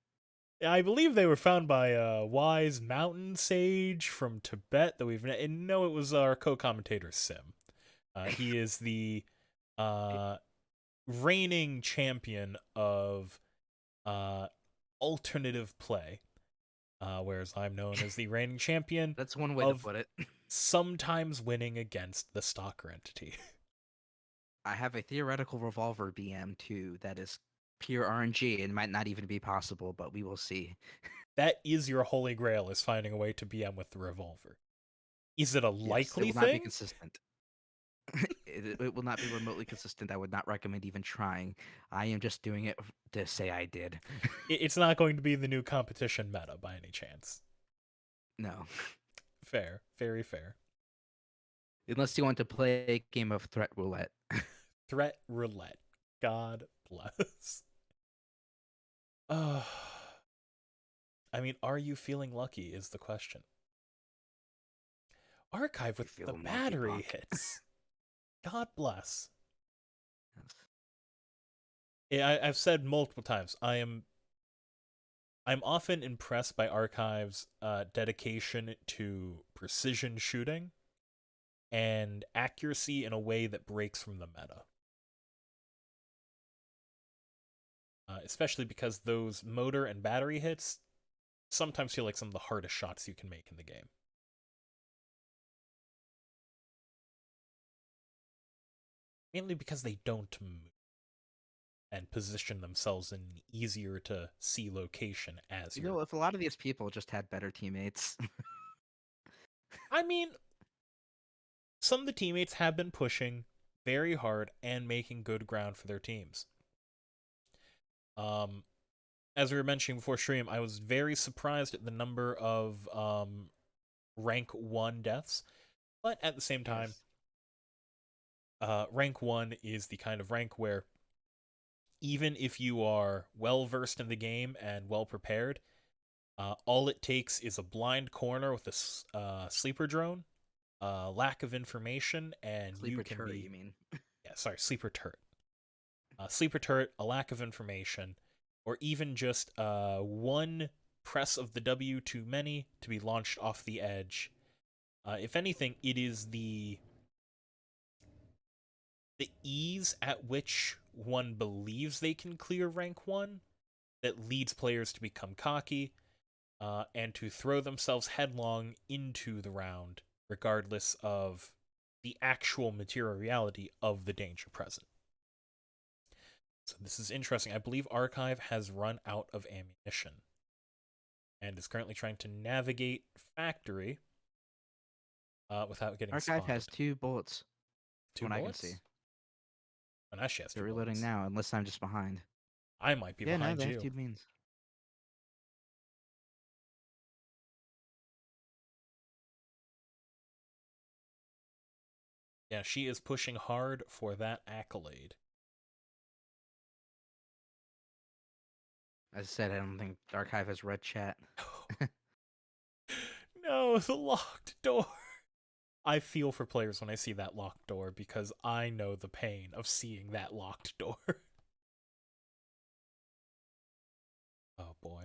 I believe they were found by a wise mountain sage from Tibet that we've and no, it was our co-commentator Sim. He is the uh, reigning champion of uh, alternative play, whereas I'm known as the reigning champion That's one way to of put it. sometimes winning against the stalker entity. I have a theoretical revolver BM too that is pure RNG and might not even be possible, but we will see. That is your holy grail, is finding a way to BM with the revolver. Is it a Yes, it likely will not be thing? consistent. It will not be remotely consistent. I would not recommend even trying. I am just doing it to say I did. It's not going to be the new competition meta by any chance. No, Fair, very fair. unless you want to play a game of threat roulette. Threat roulette. God bless. Uh, I mean, are you feeling lucky? Is the question. Archive You with the feel battery monkeypox. hits. God bless. Yes. I've said multiple times. I'm often impressed by Archive's dedication to precision shooting and accuracy in a way that breaks from the meta. Especially because those motor and battery hits sometimes feel like some of the hardest shots you can make in the game. Mainly because they don't move and position themselves in an easier to see location as You you're. know, if a lot of these people just had better teammates, I mean, some of the teammates have been pushing very hard and making good ground for their teams. Um, as we were mentioning before stream, I was very surprised at the number of rank 1 deaths, but at the same time, yes, rank 1 is the kind of rank where even if you are well versed in the game and well prepared, all it takes is a blind corner with a sleeper drone, lack of information, and you sleeper can turret. be. You mean? Yeah, sorry, sleeper turret. Sleeper turret, a lack of information, or even just one press of the W too many to be launched off the edge. If anything, it is the ease at which one believes they can clear rank 1 that leads players to become cocky and to throw themselves headlong into the round, regardless of the actual material reality of the danger present. So this is interesting. I believe Archive has run out of ammunition and is currently trying to navigate Factory without getting Archive has spotted. 2 bullets, from Two what I can see. bullets? And oh, she has They're two reloading bullets. now, unless I'm just behind. I might be Yeah, no, behind they have you. 2 beans. Yeah, she is pushing hard for that accolade. As I said, I don't think Archive has red chat. No, the locked door. I feel for players when I see that locked door because I know the pain of seeing that locked door. Oh boy.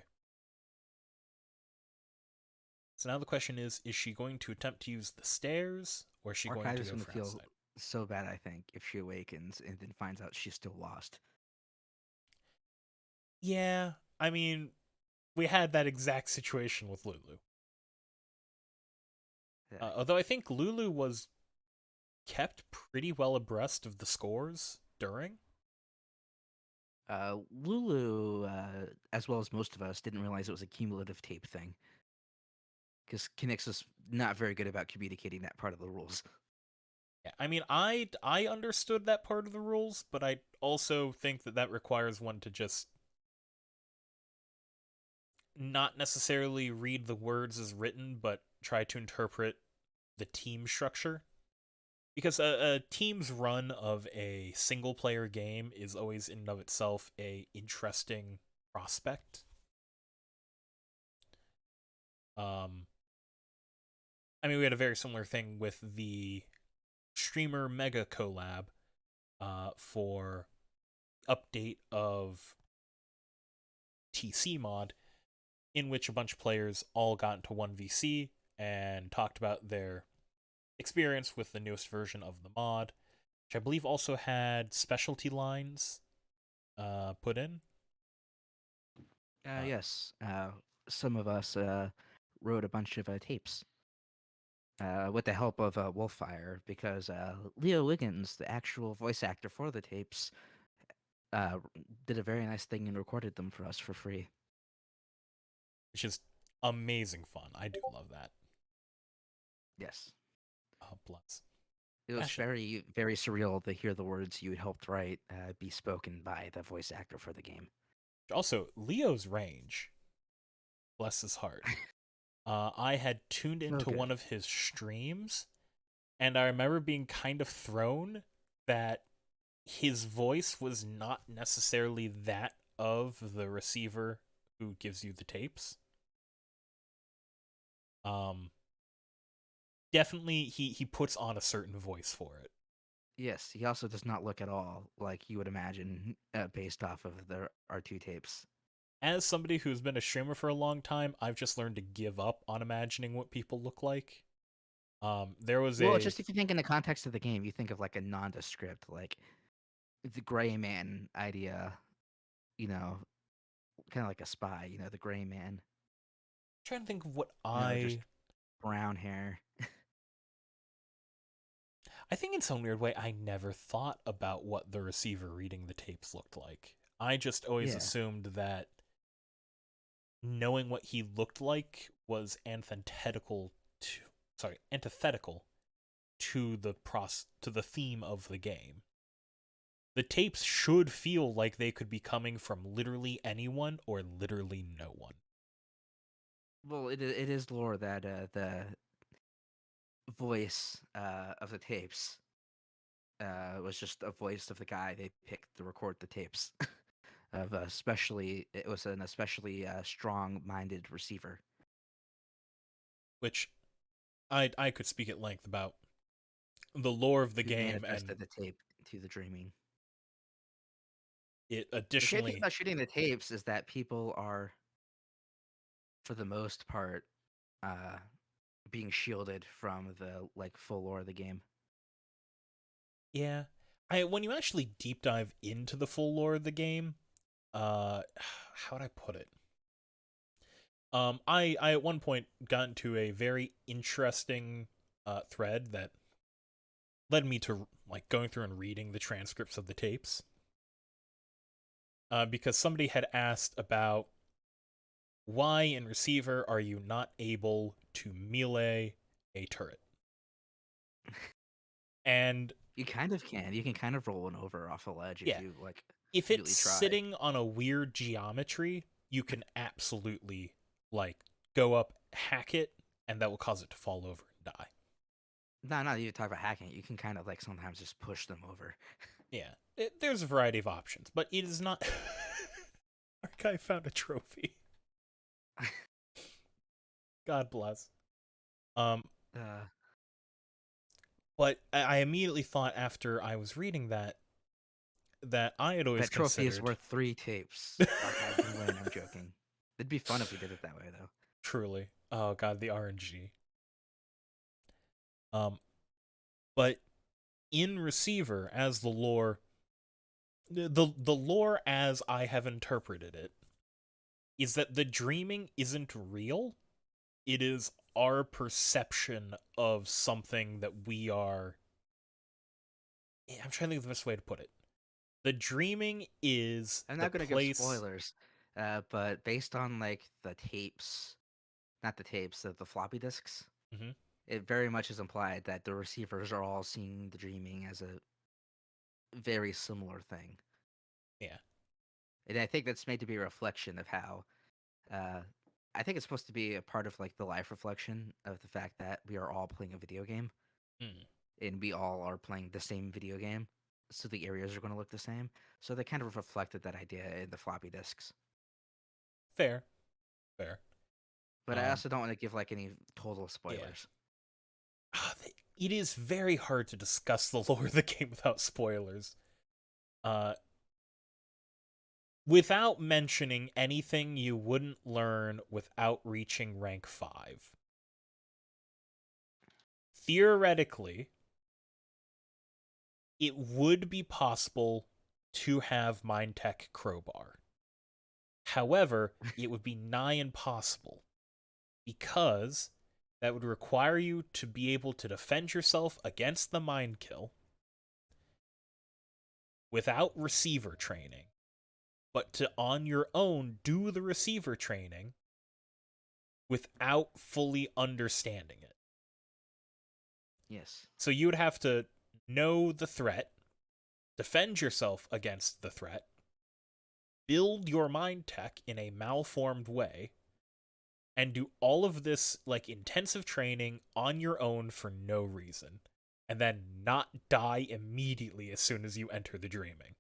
So now the question is she going to attempt to use the stairs or is she going Archive to is go going to for feel outside? so bad, I think, if she awakens and then finds out she's still lost. Yeah, I mean, we had that exact situation with Lulu. Yeah. Although I think Lulu was kept pretty well abreast of the scores during. Lulu, as well as most of us, didn't realize it was a cumulative tape thing because Kinix is not very good about communicating that part of the rules. Yeah, I mean, I understood that part of the rules, but I also think that that requires one to just not necessarily read the words as written, but try to interpret the team structure. Because a team's run of a single player game is always in and of itself a interesting prospect. Um, I mean, we had a very similar thing with the streamer mega collab for update of TC mod, in which a bunch of players all got into 1v and talked about their experience with the newest version of the mod, which I believe also had specialty lines put in. Uh, Yes, some of us wrote a bunch of tapes with the help of Wolfire because Leo Wiggins, the actual voice actor for the tapes, uh, did a very nice thing and recorded them for us for free. which is amazing fun. I do love that. Yes. Oh, bless. It was Bastion. very, very surreal to hear the words you had helped write be spoken by the voice actor for the game. Also, Leo's range, bless his heart. I had tuned Oh, into good. one of his streams, and I remember being kind of thrown that his voice was not necessarily that of the receiver who gives you the tapes. Um, Definitely, he puts on a certain voice for it. Yes, he also does not look at all like you would imagine based off of the R2 tapes. As somebody who's been a streamer for a long time, I've just learned to give up on imagining what people look like. There was Well, a just if you think in the context of the game, you think of like a nondescript, like the gray man idea, you know, kind of like a spy, the gray man, trying to think of what just brown hair. I think in some weird way I never thought about what the receiver reading the tapes looked like. I just always Yeah. assumed that knowing what he looked like was antithetical to the theme of the game. The tapes should feel like they could be coming from literally anyone or literally no one. Well, it is lore that the voice of the tapes was just a voice of the guy they picked to record the tapes of especially it was an especially strong-minded receiver Which I could speak at length about the lore of the who game, and manifested the tape to the dreaming. it The great thing additionally, about shooting the tapes is that people are, for the most part, uh, being shielded from the like full lore of the game. yeah. When you actually deep dive into the full lore of the game, uh how would I put it? I at one point got into a very interesting thread that led me to like going through and reading the transcripts of the tapes. Because somebody had asked about why in receiver are you not able to melee a turret? And You kind of can. You can kind of roll one over off a ledge if yeah, you like if it's really try. sitting on a weird geometry, you can absolutely like go up, hack it, and that will cause it to fall over and die. No, not even talk about hacking. You can kind of like sometimes just push them over. Yeah, there's a variety of options, but it is not. Our guy found a trophy. God bless. Um, Uh, but I immediately thought after I was reading that I had always that trophy is considered worth 3 tapes. Archive can win. I'm joking. It'd be fun if we did it that way, though. truly. Oh god, the RNG. Um, but in receiver, as the lore, the lore as I have interpreted it is that the dreaming isn't real. It is our perception of something that we are. I'm trying to think of the best way to put it. The dreaming is I'm the not gonna give place. spoilers, but based on like the tapes, not the tapes, the floppy disks, Mhm. it very much is implied that the receivers are all seeing the dreaming as a very similar thing. Yeah. And I think that's made to be a reflection of how uh, I think it's supposed to be a part of like the life reflection of the fact that we are all playing a video game Mm. and we all are playing the same video game. So the areas are going to look the same. So they kind of reflected that idea in the floppy disks. Fair. Fair. But I Um. also don't want to give like any total Yeah. spoilers. It is very hard to discuss the lore of the game without spoilers. Uh, without mentioning anything you wouldn't learn without reaching rank 5. Theoretically, it would be possible to have Mind Tech Crowbar. However, it would be nigh impossible because that would require you to be able to defend yourself against the Mind Kill without receiver training, but to on your own do the receiver training without fully understanding it. Yes. So you would have to know the threat, defend yourself against the threat, build your mind tech in a malformed way, and do all of this like intensive training on your own for no reason, and then not die immediately as soon as you enter the dreaming.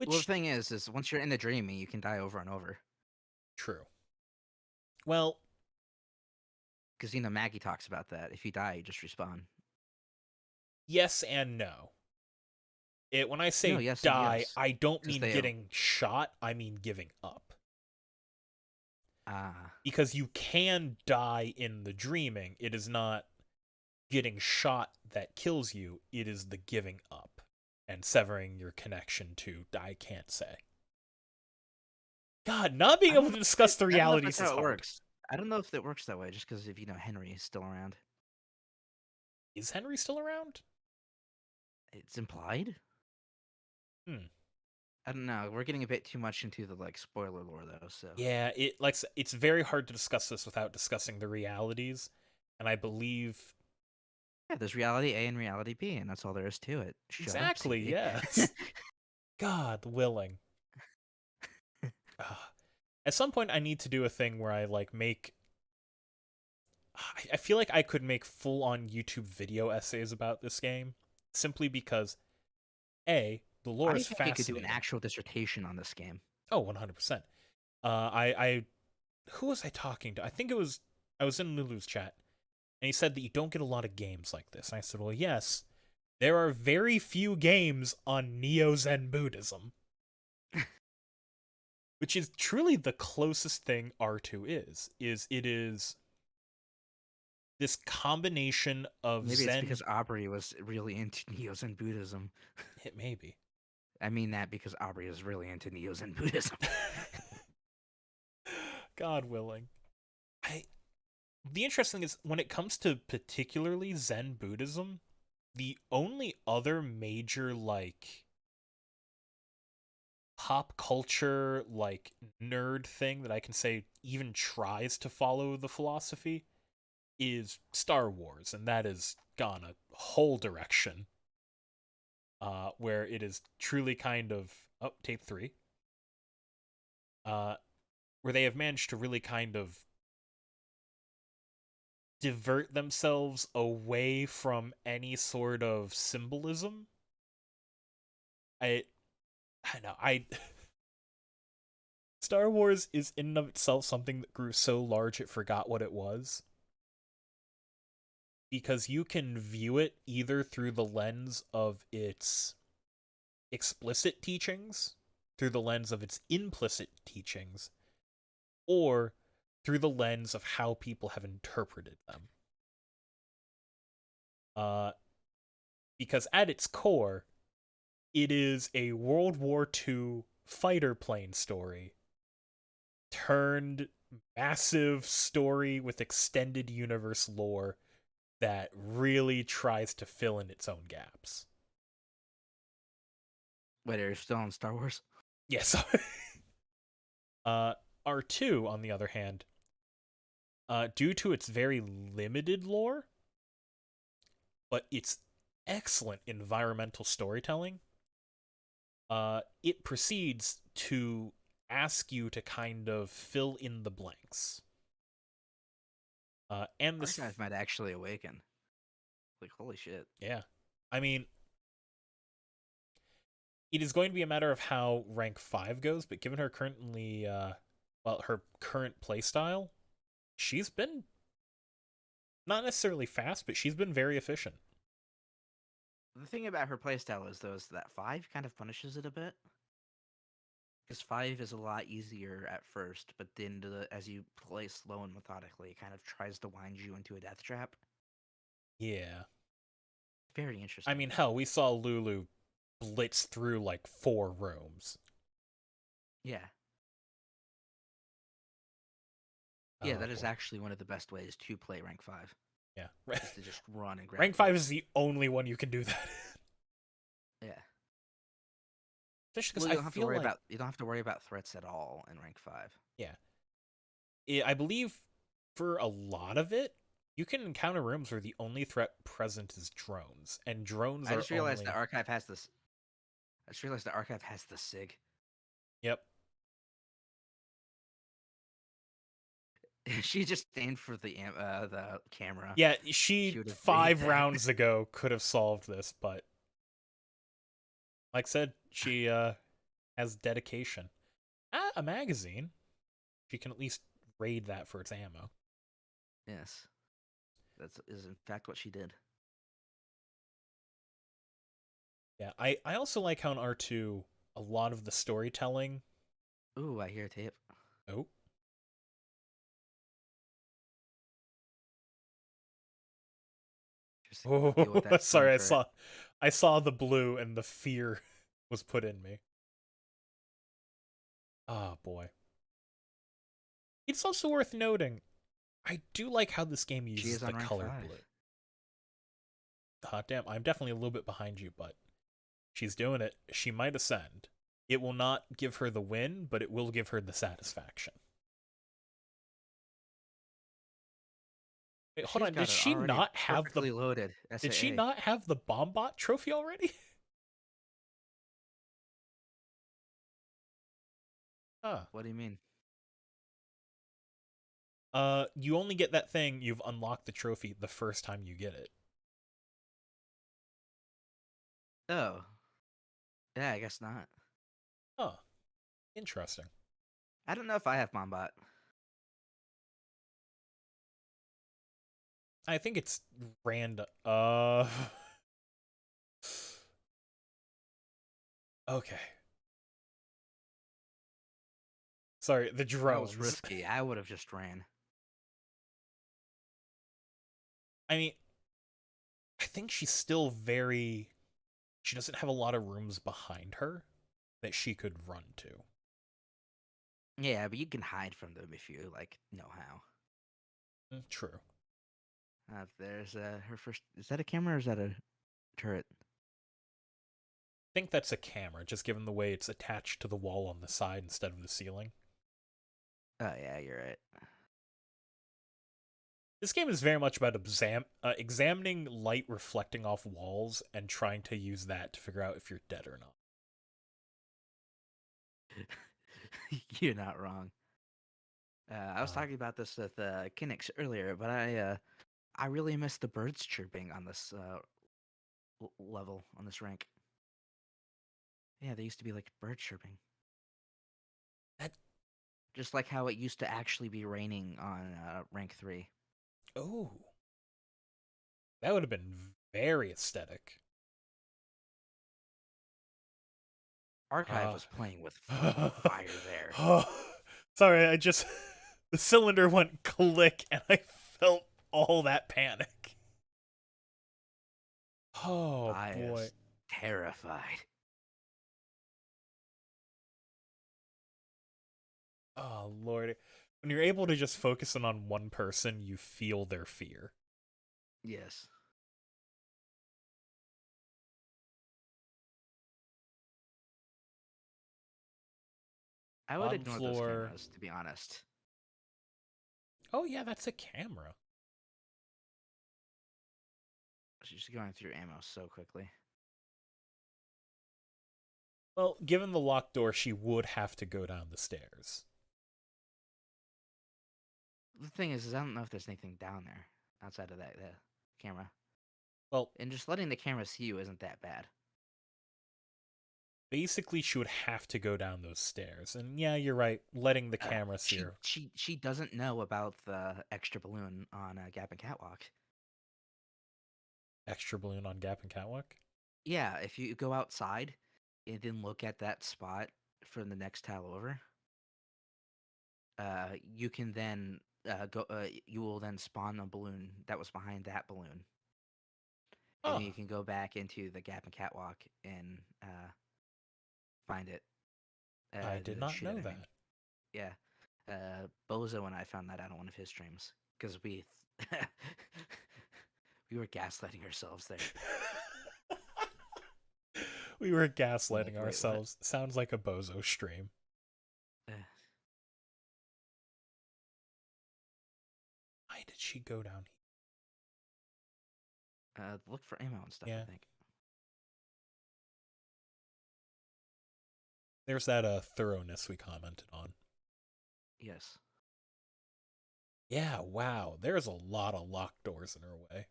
Well, the Which, thing is once you're in the dreaming, you can die over and over. true. Well, Because Maggie talks about that. If you die, you just respawn. yes and no. When I No, say yes and die, yes, I don't because mean they have getting shot, I mean giving up. ah. Because you can die in the dreaming. It is not getting shot that kills you, it is the giving up and severing your connection to I can't say. God, not being able to discuss the I don't know if realities that's is how it hard. works. I don't know if it works that way, just because if Henry is still around. Is Henry still around? It's implied. Hmm. I don't know. We're getting a bit too much into the spoiler lore though. So Yeah, it's very hard to discuss this without discussing the realities, and I believe yeah, there's reality A and reality B, and that's all there is to it. Shut up, exactly, CD. yes. God willing. Ah. At some point, I need to do a thing where I like make. I feel like I could make full on YouTube video essays about this game simply because the lore I is think you could do an fascinating. actual dissertation on this game. Oh, 100%. I who was I talking to? I think I was in Lulu's chat, and he said that you don't get a lot of games like this. And I said, well, yes, there are very few games on Neo Zen Buddhism, which is truly the closest thing R2 is. It is this combination of Maybe it's Zen. because Aubrey was really into Neo Zen Buddhism. It may be. I mean that because Aubrey is really into Neo Zen Buddhism. God willing. I The interesting is when it comes to particularly Zen Buddhism, the only other major like pop culture like nerd thing that I can say even tries to follow the philosophy is Star Wars, and that has gone a whole direction where it is truly kind of tape 3 uh where they have managed to really kind of divert themselves away from any sort of symbolism. I I know I Star Wars is in and of itself something that grew so large it forgot what it was. Because you can view it either through the lens of its explicit teachings, through the lens of its implicit teachings, or through the lens of how people have interpreted them. Uh, because at its core, it is a World War II fighter plane story turned massive story with extended universe lore that really tries to fill in its own gaps. Wait, are you still on Star Wars? Yes. R2, on the other hand, due to its very limited lore, but its excellent environmental storytelling, it proceeds to ask you to kind of fill in the blanks. And this, Archive might actually awaken. Like, holy shit. yeah. I mean, it is going to be a matter of how rank 5 goes, but given her currently, her current playstyle, she's been not necessarily fast, but she's been very efficient. The thing about her playstyle is, though, is that 5 kind of punishes it a bit. Because 5 is a lot easier at first, but then as you play slow and methodically, it kind of tries to wind you into a death trap. Yeah. Very I interesting. mean, hell, we saw Lulu blitz through like 4 rooms. Yeah. Yeah, Oh that is boy. actually one of the best ways to play rank 5, Yeah. is to just run and grab Rank 5 is loot. the only one you can do that. Yeah. Especially because Well, I feel like, you don't have to worry about threats at all in rank 5. yeah, I believe for a lot of it, you can encounter rooms where the only threat present is drones, and drones I are just realized that only. Archive has this. I just realized that Archive has the SIG. Yep. She just aimed for the camera. Yeah, She she would have made 5 rounds ago could have solved this, but like I said, she has dedication. Ah, a magazine. She can at least raid that for its ammo. yes, that is in fact what she did. Yeah, I also like how in R2 a lot of the storytelling. Ooh, I hear a tape. Oh, Just deal with oh, that stun sorry, turret. I saw the blue and the fear was put in me. Ah, boy. It's also worth noting, I do like how this game She uses is the on rank color 5. blue. Hot damn, I'm definitely a little bit behind you, but she's doing it. She might ascend. It will not give her the win, but it will give her the satisfaction. Wait, hold She's on. Did got it she already not have the perfectly loaded Did she SAA. not have the Bombot trophy already? Huh. What do you mean? You only get that thing. You've unlocked the trophy the first time you get it. Oh, yeah, I guess not. Huh. Interesting. I don't know if I have Mombot. I think it's random. Okay. Sorry, the That was drones. risky. I would have just ran. I mean, I think she's still very. She doesn't have a lot of rooms behind her that she could run to. Yeah, but you can hide from them if you like know how. True. There's her first. Is that a camera or is that a turret? I think that's a camera, just given the way it's attached to the wall on the side instead of the ceiling. Oh yeah, you're right. This game is very much about examining light reflecting off walls and trying to use that to figure out if you're dead or not. You're not wrong. I was Um, talking about this with Kinix earlier, but I really miss the birds chirping on this level on this rank. Yeah, they used to be like bird chirping, that just like how it used to actually be raining on rank 3. oh, that would have been very aesthetic. Archive Uh, was playing with fucking fire there. Sorry, I just the cylinder went click and I felt all that panic. Oh I boy. was terrified. Oh lord. When you're able to just focus in on one person, you feel their fear. Yes. I would Bottom ignore those floor. cameras, to be honest. Oh yeah, that's a camera. She's going through ammo so quickly. Well, given the locked door, she would have to go down the stairs. The thing is I don't know if there's anything down there outside of that camera. Well, And just letting the camera see you isn't that bad. basically, she would have to go down those stairs. And yeah, you're right. Letting the camera see She her. she she doesn't know about the extra balloon on Gap and Catwalk. Extra balloon on Gap and Catwalk. Yeah, if you go outside and then look at that spot from the next tile over, you can then go. You will then spawn a balloon that was behind that balloon, and then Huh. you can go back into the Gap and Catwalk and find it. I did The not shit. know I mean, that. yeah. Bozo and I found that out on one of his streams because we we were gaslighting ourselves there. We were I'm like, gaslighting wait, what? ourselves. Sounds like a bozo stream. Uh, Why did she go down look for ammo and stuff. here? I Yeah. think. There's that thoroughness we commented on. Yes. Yeah, wow. There's a lot of locked doors in her way.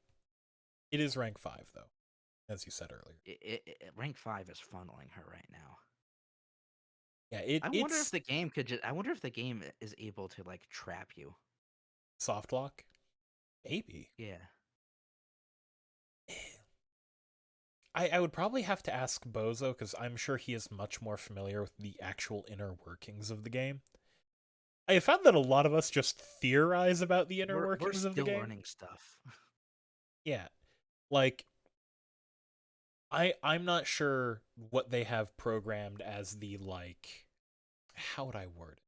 It is rank 5, though, as you said earlier. Rank 5 is funneling her right now. Yeah, I wonder if it's the game could just. I wonder if the game is able to like trap you. soft lock. Maybe. Yeah. I would probably have to ask Bozo because I'm sure he is much more familiar with the actual inner workings of the game. I have found that a lot of us just theorize about the inner We're workings of the still game. learning stuff. Yeah, like I'm not sure what they have programmed as the like how would I word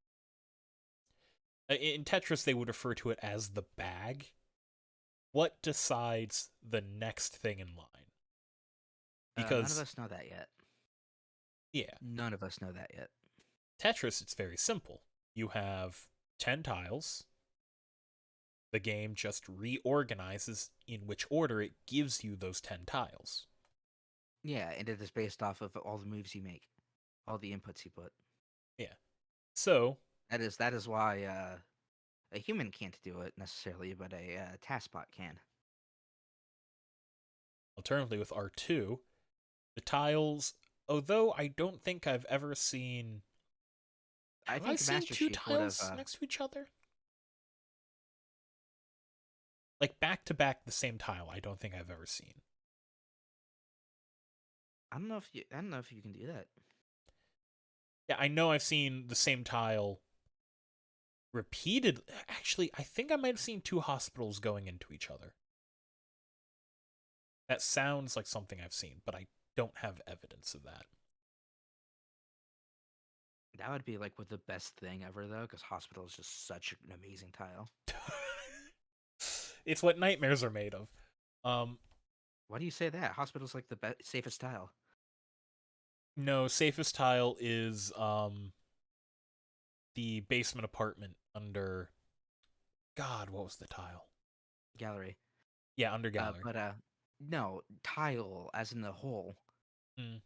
it? In Tetris they would refer to it as the bag. What decides the next thing in line? None of Because us know that yet. yeah, None of us know that yet. Tetris it's very simple. You have 10 tiles. The game just reorganizes in which order it gives you those 10 tiles. Yeah, and it is based off of all the moves you make, all the inputs you put. Yeah. So, That is why a human can't do it necessarily, but a task bot can. alternatively with R2, the tiles, although I don't think I've ever seen. I Have I think seen Master two Chief would have. tiles next to each other? Like back to back the same tile, I don't think I've ever seen. I don't know if you. I don't know if you can do that. Yeah, I know I've seen the same tile repeated. Actually, I think I might have seen two hospitals going into each other. That sounds like something I've seen, but I don't have evidence of that. That would be like with the best thing ever though, because Hospital is just such an amazing tile. It's what nightmares are made of. Um, Why do you say that? Hospital's like the safest tile. no, safest tile is the basement apartment under. God, what was the tile? Gallery. Yeah, under gallery. But no tile as in the whole. Mm,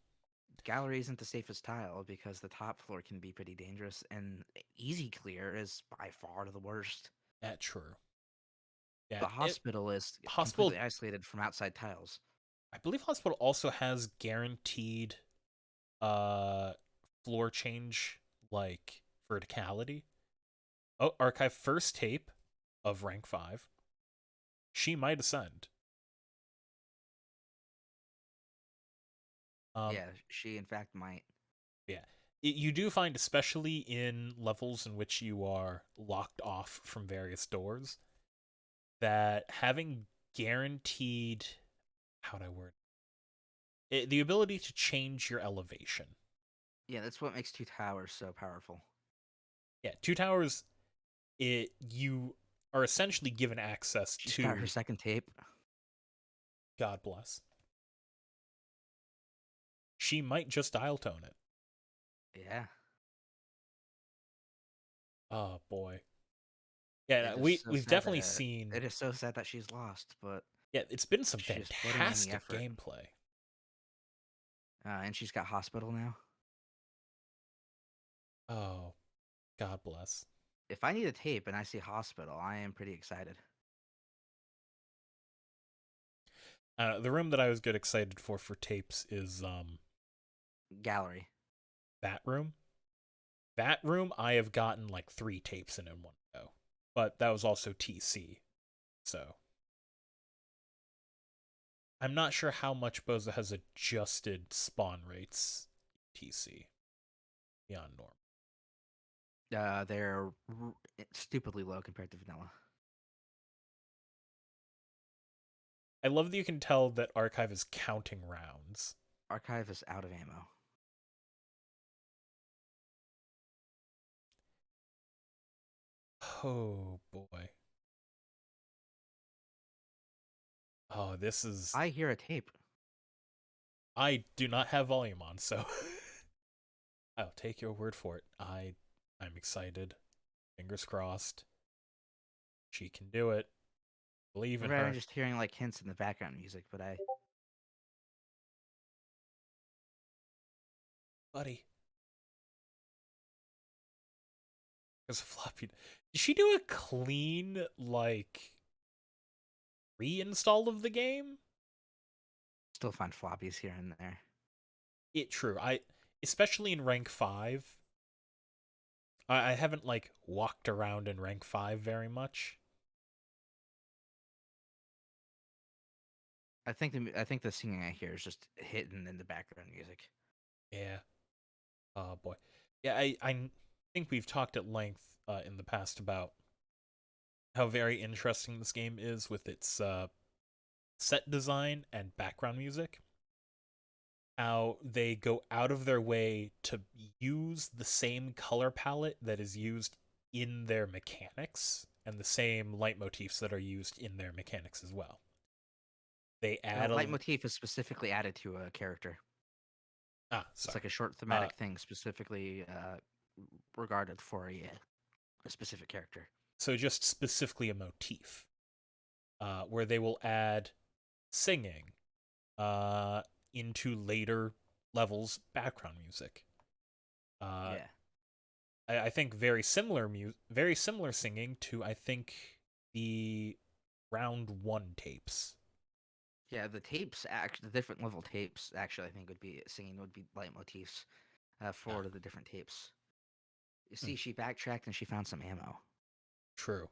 Gallery isn't the safest tile because the top floor can be pretty dangerous, and easy clear is by far the worst. that's true. Yeah, But Hospital is completely hospital. isolated from outside tiles. I believe hospital also has guaranteed uh floor change like verticality. Oh, archive first tape of rank 5. She might ascend. Um, Yeah, she in fact might. yeah. You do find, especially in levels in which you are locked off from various doors, that having guaranteed, how would I word the ability to change your elevation. Yeah, that's what makes Two Towers so powerful. Yeah, two towers. You are essentially given access She's got her to. second tape. God bless. She might just dial tone it. Yeah, Oh boy. Yeah, it is so we've sad definitely that seen. it is so sad that she's lost, but Yeah, it's been some she's putting in the fantastic effort. gameplay. And she's got Hospital now. Oh, God bless. If I need a tape and I see Hospital, I am pretty excited. The room that I was good excited for tapes is Gallery. that room. That room I have gotten like 3 tapes in one go, but that was also TC. So I'm not sure how much Boza has adjusted spawn rates TC beyond norm. They're stupidly low compared to vanilla. I love that you can tell that Archive is counting rounds. Archive is out of ammo. Oh boy. Oh, this is. I hear a tape. I do not have volume on, so I'll take your word for it. I'm excited. Fingers crossed. She can do it. Believe in Maybe I'm her. just hearing like hints in the background music, but I Buddy. Because floppy. Did she do a clean, like, reinstall of the game? Still find floppies here and there. It true. Especially in rank 5, I haven't like walked around in rank 5 very much. I think the singing I hear is just hidden in the background music. Yeah. Oh boy. Yeah, I think we've talked at length in the past about how very interesting this game is with its set design and background music. How they go out of their way to use the same color palette that is used in their mechanics and the same leitmotifs that are used in their mechanics as well. They add a Leitmotif is specifically added to a character. It's like sorry. a short Uh thematic thing specifically regarded for a specific character. so just specifically a motif where they will add singing uh into later levels background music. Uh Yeah. I think very similar singing to I think the round 1 tapes. Yeah, the different level tapes, actually, I think would be singing would be leitmotifs Ah, for the different tapes. You hmm, see, she backtracked and she found some ammo. true.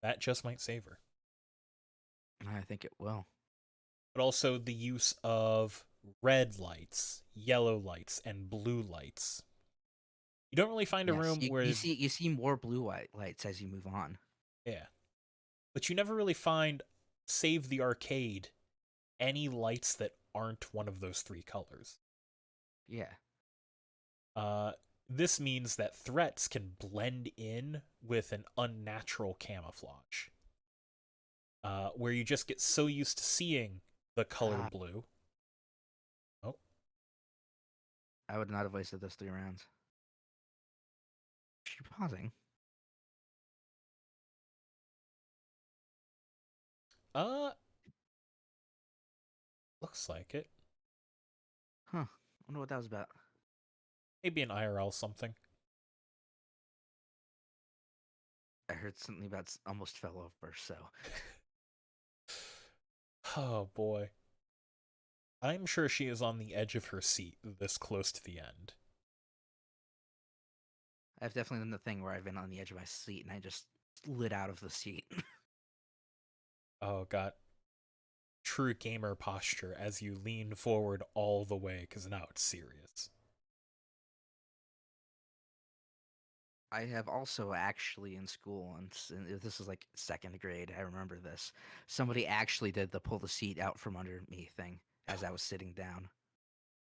That just might save her. I think it will. But also the use of red lights, yellow lights, and blue lights. You don't really find a Yes, room you where, see more blue white lights as you move on. yeah, but you never really find, save the arcade, any lights that aren't one of those three colors. Yeah, Uh, this means that threats can blend in with an unnatural camouflage, where you just get so used to seeing the color uh, blue. Oh, I would not have wasted those 3 rounds. She pausing? uh, looks like it. Huh? Wonder what that was about. Maybe an IRL something. I heard something about almost fell over. So Oh boy. I'm sure she is on the edge of her seat this close to the end. I've definitely done the thing where I've been on the edge of my seat and I just slid out of the seat. Oh god. True gamer posture as you lean forward all the way because now it's serious. I have also actually in school, and this is like second grade. I remember this. Somebody actually did the pull the seat out from under me thing as I was sitting down.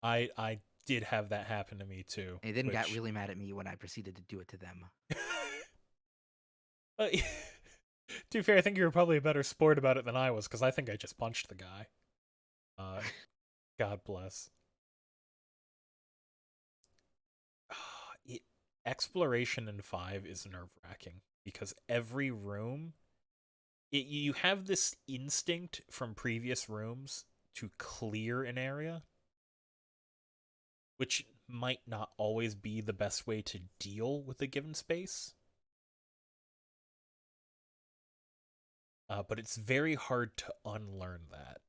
I did have that happen to me too, And they then got which really mad at me when I proceeded to do it to them. to be fair, I think you were probably a better sport about it than I was because I think I just punched the guy. Uh, God bless. It, exploration in 5 is nerve wracking because every room, you have this instinct from previous rooms to clear an area, which might not always be the best way to deal with a given space. But it's very hard to unlearn that,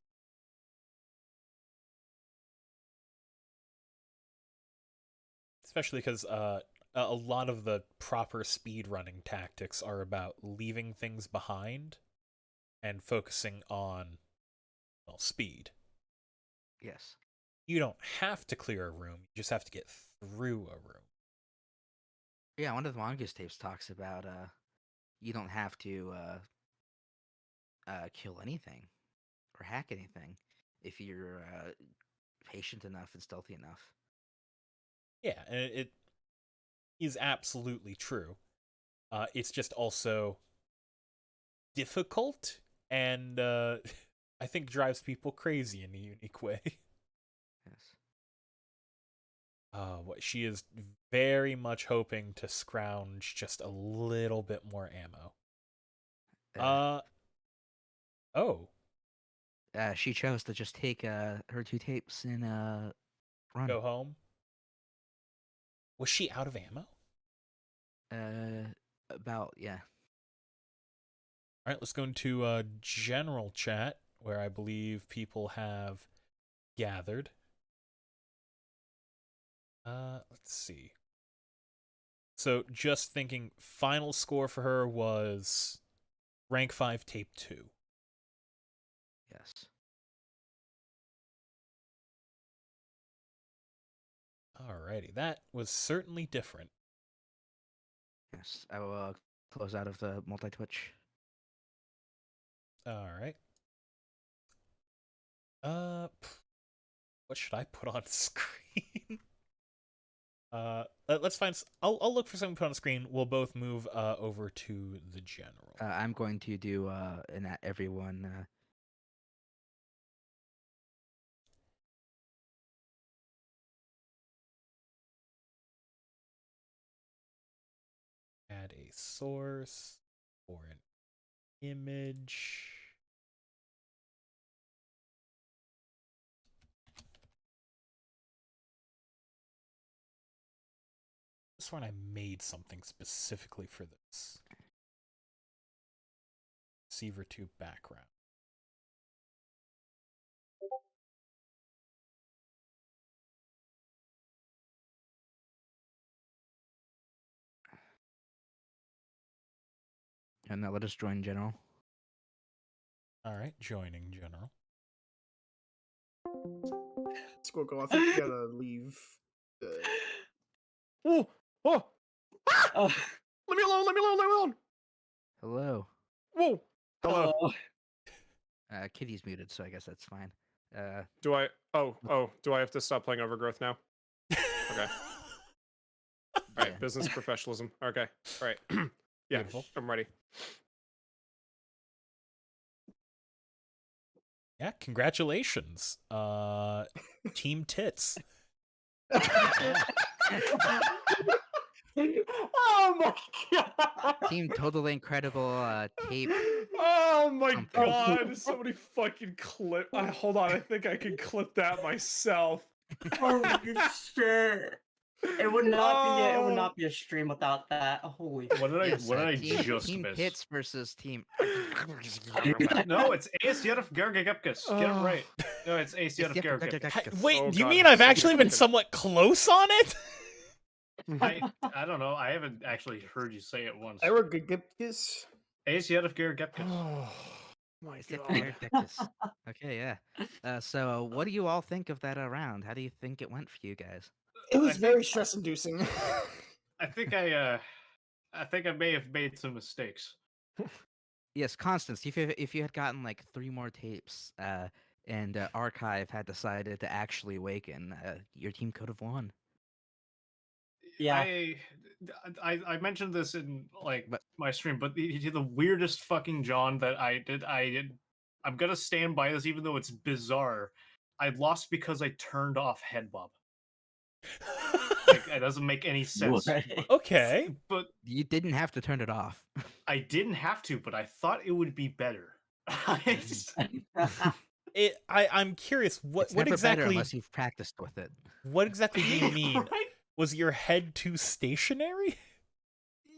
especially because a lot of the proper speed running tactics are about leaving things behind and focusing on, well, speed. Yes. You don't have to clear a room; you just have to get through a room. Yeah, one of the Mongoose tapes talks about you don't have to kill anything or hack anything if you're patient enough and stealthy enough. Yeah, and it is absolutely true. It's just also difficult and I think drives people crazy in a unique way. Yes. What she is very much hoping to scrounge just a little bit more ammo. Uh, Uh oh, she chose to just take her 2 tapes and run. go home. Was she out of ammo? About, yeah. All right, let's go into general chat where I believe people have gathered. Let's see. So just thinking, final score for her was rank 5, tape 2. Yes. Alrighty, that was certainly different. Yes. I will close out of the multi-twitch. Alright. What should I put on screen? Let's find. I'll look for something to put on screen. We'll both move over to the general. I'm going to do an everyone. Add a source or an image. This one I made something specifically for this. Receiver to background. And now let us join general. Alright, joining general. Squircle, I think you gotta leave. Oh! Oh! Ah! Leave me alone! Leave me alone! Leave me alone! Hello. Whoa! Hello. Kitty's muted, so I guess that's fine. Do I? Oh! Do I have to stop playing Overgrowth now? Okay. All right. Yeah. Business professionalism. Okay. All right. Yeah. Beautiful. I'm ready. Yeah, congratulations. Team T.I.T.S. Oh my god! Team Totally Incredible tape. Oh my something. god! Somebody fucking clip. Hold on. I think I can clip that myself. Holy shit! It would not be a stream without that. Holy. What did I? Yes, what did I team, just team miss? Pits versus Team. No, it's auisyudfgeirgepgis. Get it right. No, it's auisyudfgeirgepgis. Wait, Oh, do you God. mean I've Somebody actually been fucking- somewhat close on it? I don't know. I haven't actually heard you say it once. Erogigipkis. auisyudfgeirgepgis. Oh my It's the god. Pterodactys. Okay, yeah. So, what do you all think of that round? How do you think it went for you guys? It was I very think- stress-inducing. I think I may have made some mistakes. Yes, Constance. If you had gotten like 3 more tapes, and Archive had decided to actually awaken, your team could have won. Yeah. I mentioned this in like But- my stream, but the weirdest fucking John that I did. I'm gonna stand by this, even though it's bizarre. I lost because I turned off head bob. Like it doesn't make any sense. Okay. But You didn't have to turn it off. I didn't have to, but I thought it would be better. I'm curious. What It's never better exactly? unless you've practiced with it. What exactly do you mean? Right? Was your head too stationary?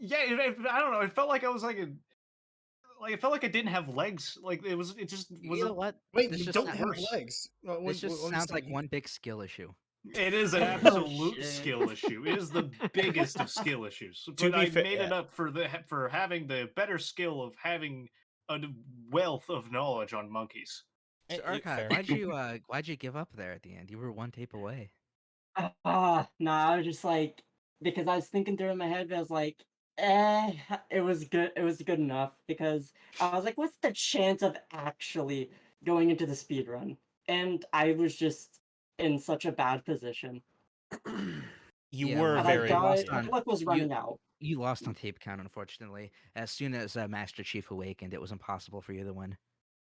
Yeah, I don't know. It felt like I was like it felt like I didn't have legs. Like it just You was. know what? Wait, This you just don't not have worse. legs. This just sounds like one big skill issue. It is an Oh, absolute shit. skill issue. It is the biggest of skill issues. To But be I fa- made it up for having the better skill of having a wealth of knowledge on monkeys. So, fair. Archive, why'd you give up there at the end? You were 1 tape away. Nah, I was just like, because I was thinking through it in my head, but I was like, it was good. It was good enough because I was like, what's the chance of actually going into the speed run? And I was just in such a bad position. You Yeah, were well, And very. I died. lost on- My luck was running out. You lost on tape count, unfortunately. As soon as Master Chief awakened, it was impossible for you to win.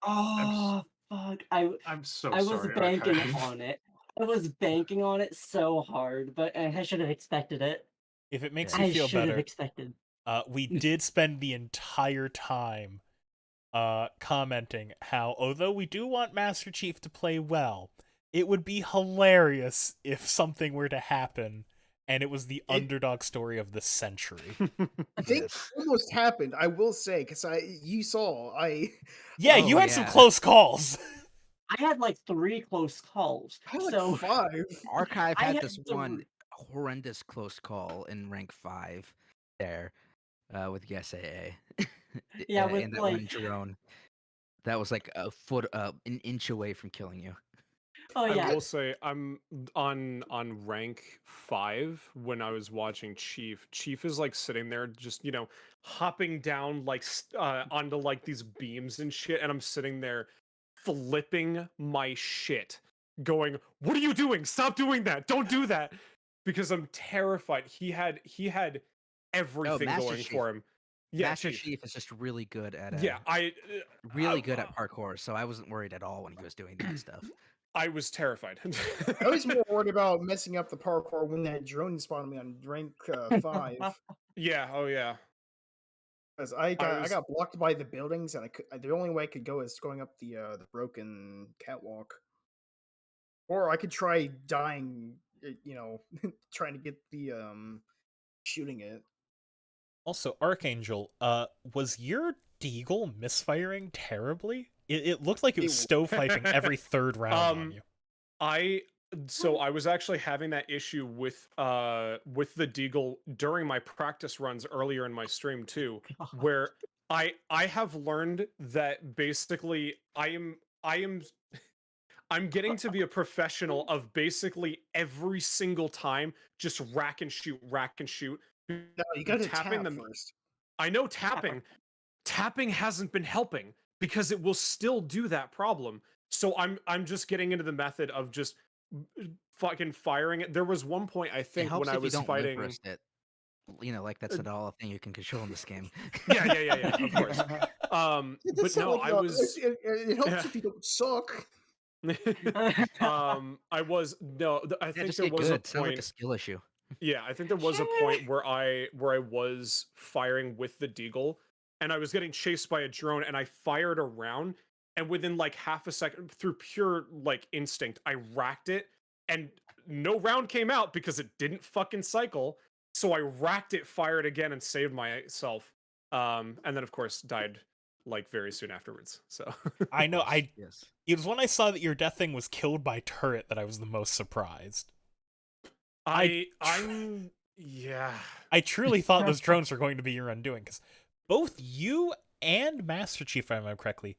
Oh, fuck. I'm so I was sorry. banking Archive. on it. I was banking on it so hard, but I should have expected it. If it makes Yeah. you I feel should have better, expected. we did spend the entire time commenting how, although we do want Master Chief to play well, it would be hilarious if something were to happen and it was the underdog story of the century. Things almost happened, I will say, because you saw, Yeah, Oh, you had some yeah. close calls. I had like 3 close calls. I had like So 5. Archive I had had this the one horrendous close call in rank 5 there with the SAA. Yeah, with and that one like drone that was like a foot, an inch away from killing you. oh I yeah. will say I'm on rank 5 when I was watching Chief. Chief is like sitting there just, hopping down like onto like these beams and shit, and I'm sitting there flipping my shit, going, "What are you doing? Stop doing that. Don't do that." Because I'm terrified. He had everything Master going Chief. for him. Yeah, Master Chief. Chief is just really good at Yeah, really good at parkour, so I wasn't worried at all when he was doing that stuff. I was terrified. I was more worried about messing up the parkour when that drone spawned me on rank 5. Yeah, oh yeah. Because I was- got blocked by the buildings, and the only way I could go is going up the broken catwalk. Or I could try dying, trying to get the shooting it. Also, Archangel, was your deagle misfiring terribly? It looked like it was stovepiping every third round on you. I was actually having that issue with the Deagle during my practice runs earlier in my stream too, where I have learned that basically I'm getting to be a professional of basically every single time just rack and shoot. No, you got to Tapping tap them. first. I know tapping hasn't been helping because it will still do that problem. So I'm just getting into the method of just fucking firing it. There was one point I It think helps when I if you was don't limp fighting. wrist it. Like that's not all a thing you can control in this game. Yeah, of course. But no, I was. It helps if you don't suck. I was no. I Yeah, think just there get was good. a Sounds like a point. skill issue. Yeah, I think there was a point where I was firing with the Deagle, and I was getting chased by a drone, and I fired a round, and within like half a second, through pure like instinct, I racked it, and no round came out because it didn't fucking cycle. So I racked it, fired again, and saved myself. And then of course died like very soon afterwards. So I know. Yes. It was when I saw that your death thing was killed by turret that I was the most surprised. I'm yeah. I truly thought those drones were going to be your undoing, because both you and Master Chief, if I remember correctly,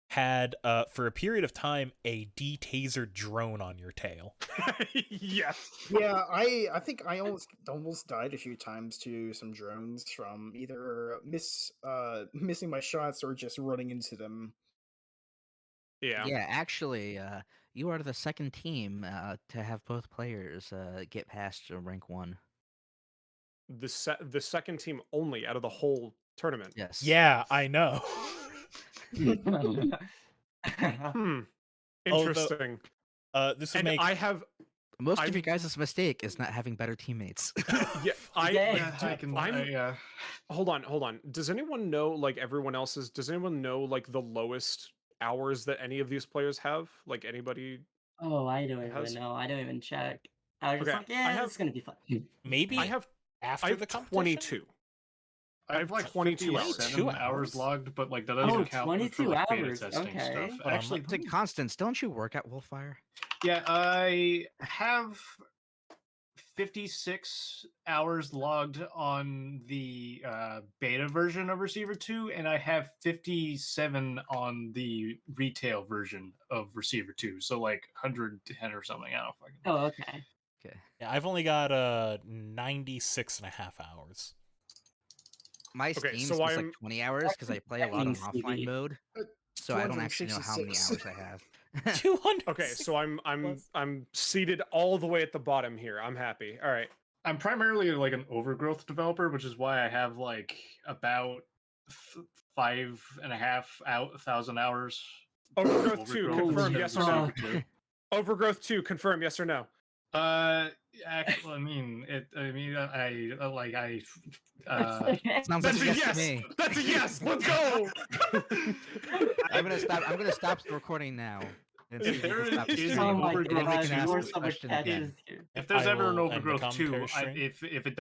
had for a period of time a de-taser drone on your tail. Yes. Yeah, I think I almost died a few times to some drones from either missing my shots or just running into them. Yeah. Yeah, actually, you are the second team to have both players get past rank 1. The second team only out of the whole tournament. Yes. Yeah, I know. Interesting. This would And make I have Most of you guys' mistake is not having better teammates. Hold on. Does anyone know like everyone else's? Does anyone know like the lowest hours that any of these players have? Like anybody? Oh, I don't even know. I don't even check. I was just Okay, like, yeah, this is gonna be fun. maybe I have after the competition. 22. I have like 22 hours. 22 hours logged, but like that Oh, doesn't count 22 for like beta hours, testing okay. stuff. Hold on, Actually, Say, Constance, don't you work at Wolfire? yeah, I have 56 hours logged on the beta version of Receiver 2, and I have 57 on the retail version of Receiver 2. So like 110 or something. I don't fucking know. Oh, okay. Okay. Yeah, I've only got 96 and a half hours. My Okay, Steam so says I'm- like 20 hours because I play a lot on Gaming offline CD. mode. So I don't actually know how many 266. hours I have. 200. Okay, so I'm plus. seated all the way at the bottom here. I'm happy. All right. I'm primarily like an overgrowth developer, which is why I have like about 5,500 hours. Overgrowth 2 Overgrowth confirm instead yes of or no. Receiver 2. Overgrowth 2 confirm yes or no. Actually, I mean, Sounds That's like a a yes to yes. me. That's a yes. Let's go. I'm gonna stop the recording now. And If Susie, there stop the is stream. an Oh my overgrowth And then we can god, ask you two, are the so much question again. catches here. if there's ever an will end the overgrowth two, commentary stream. if it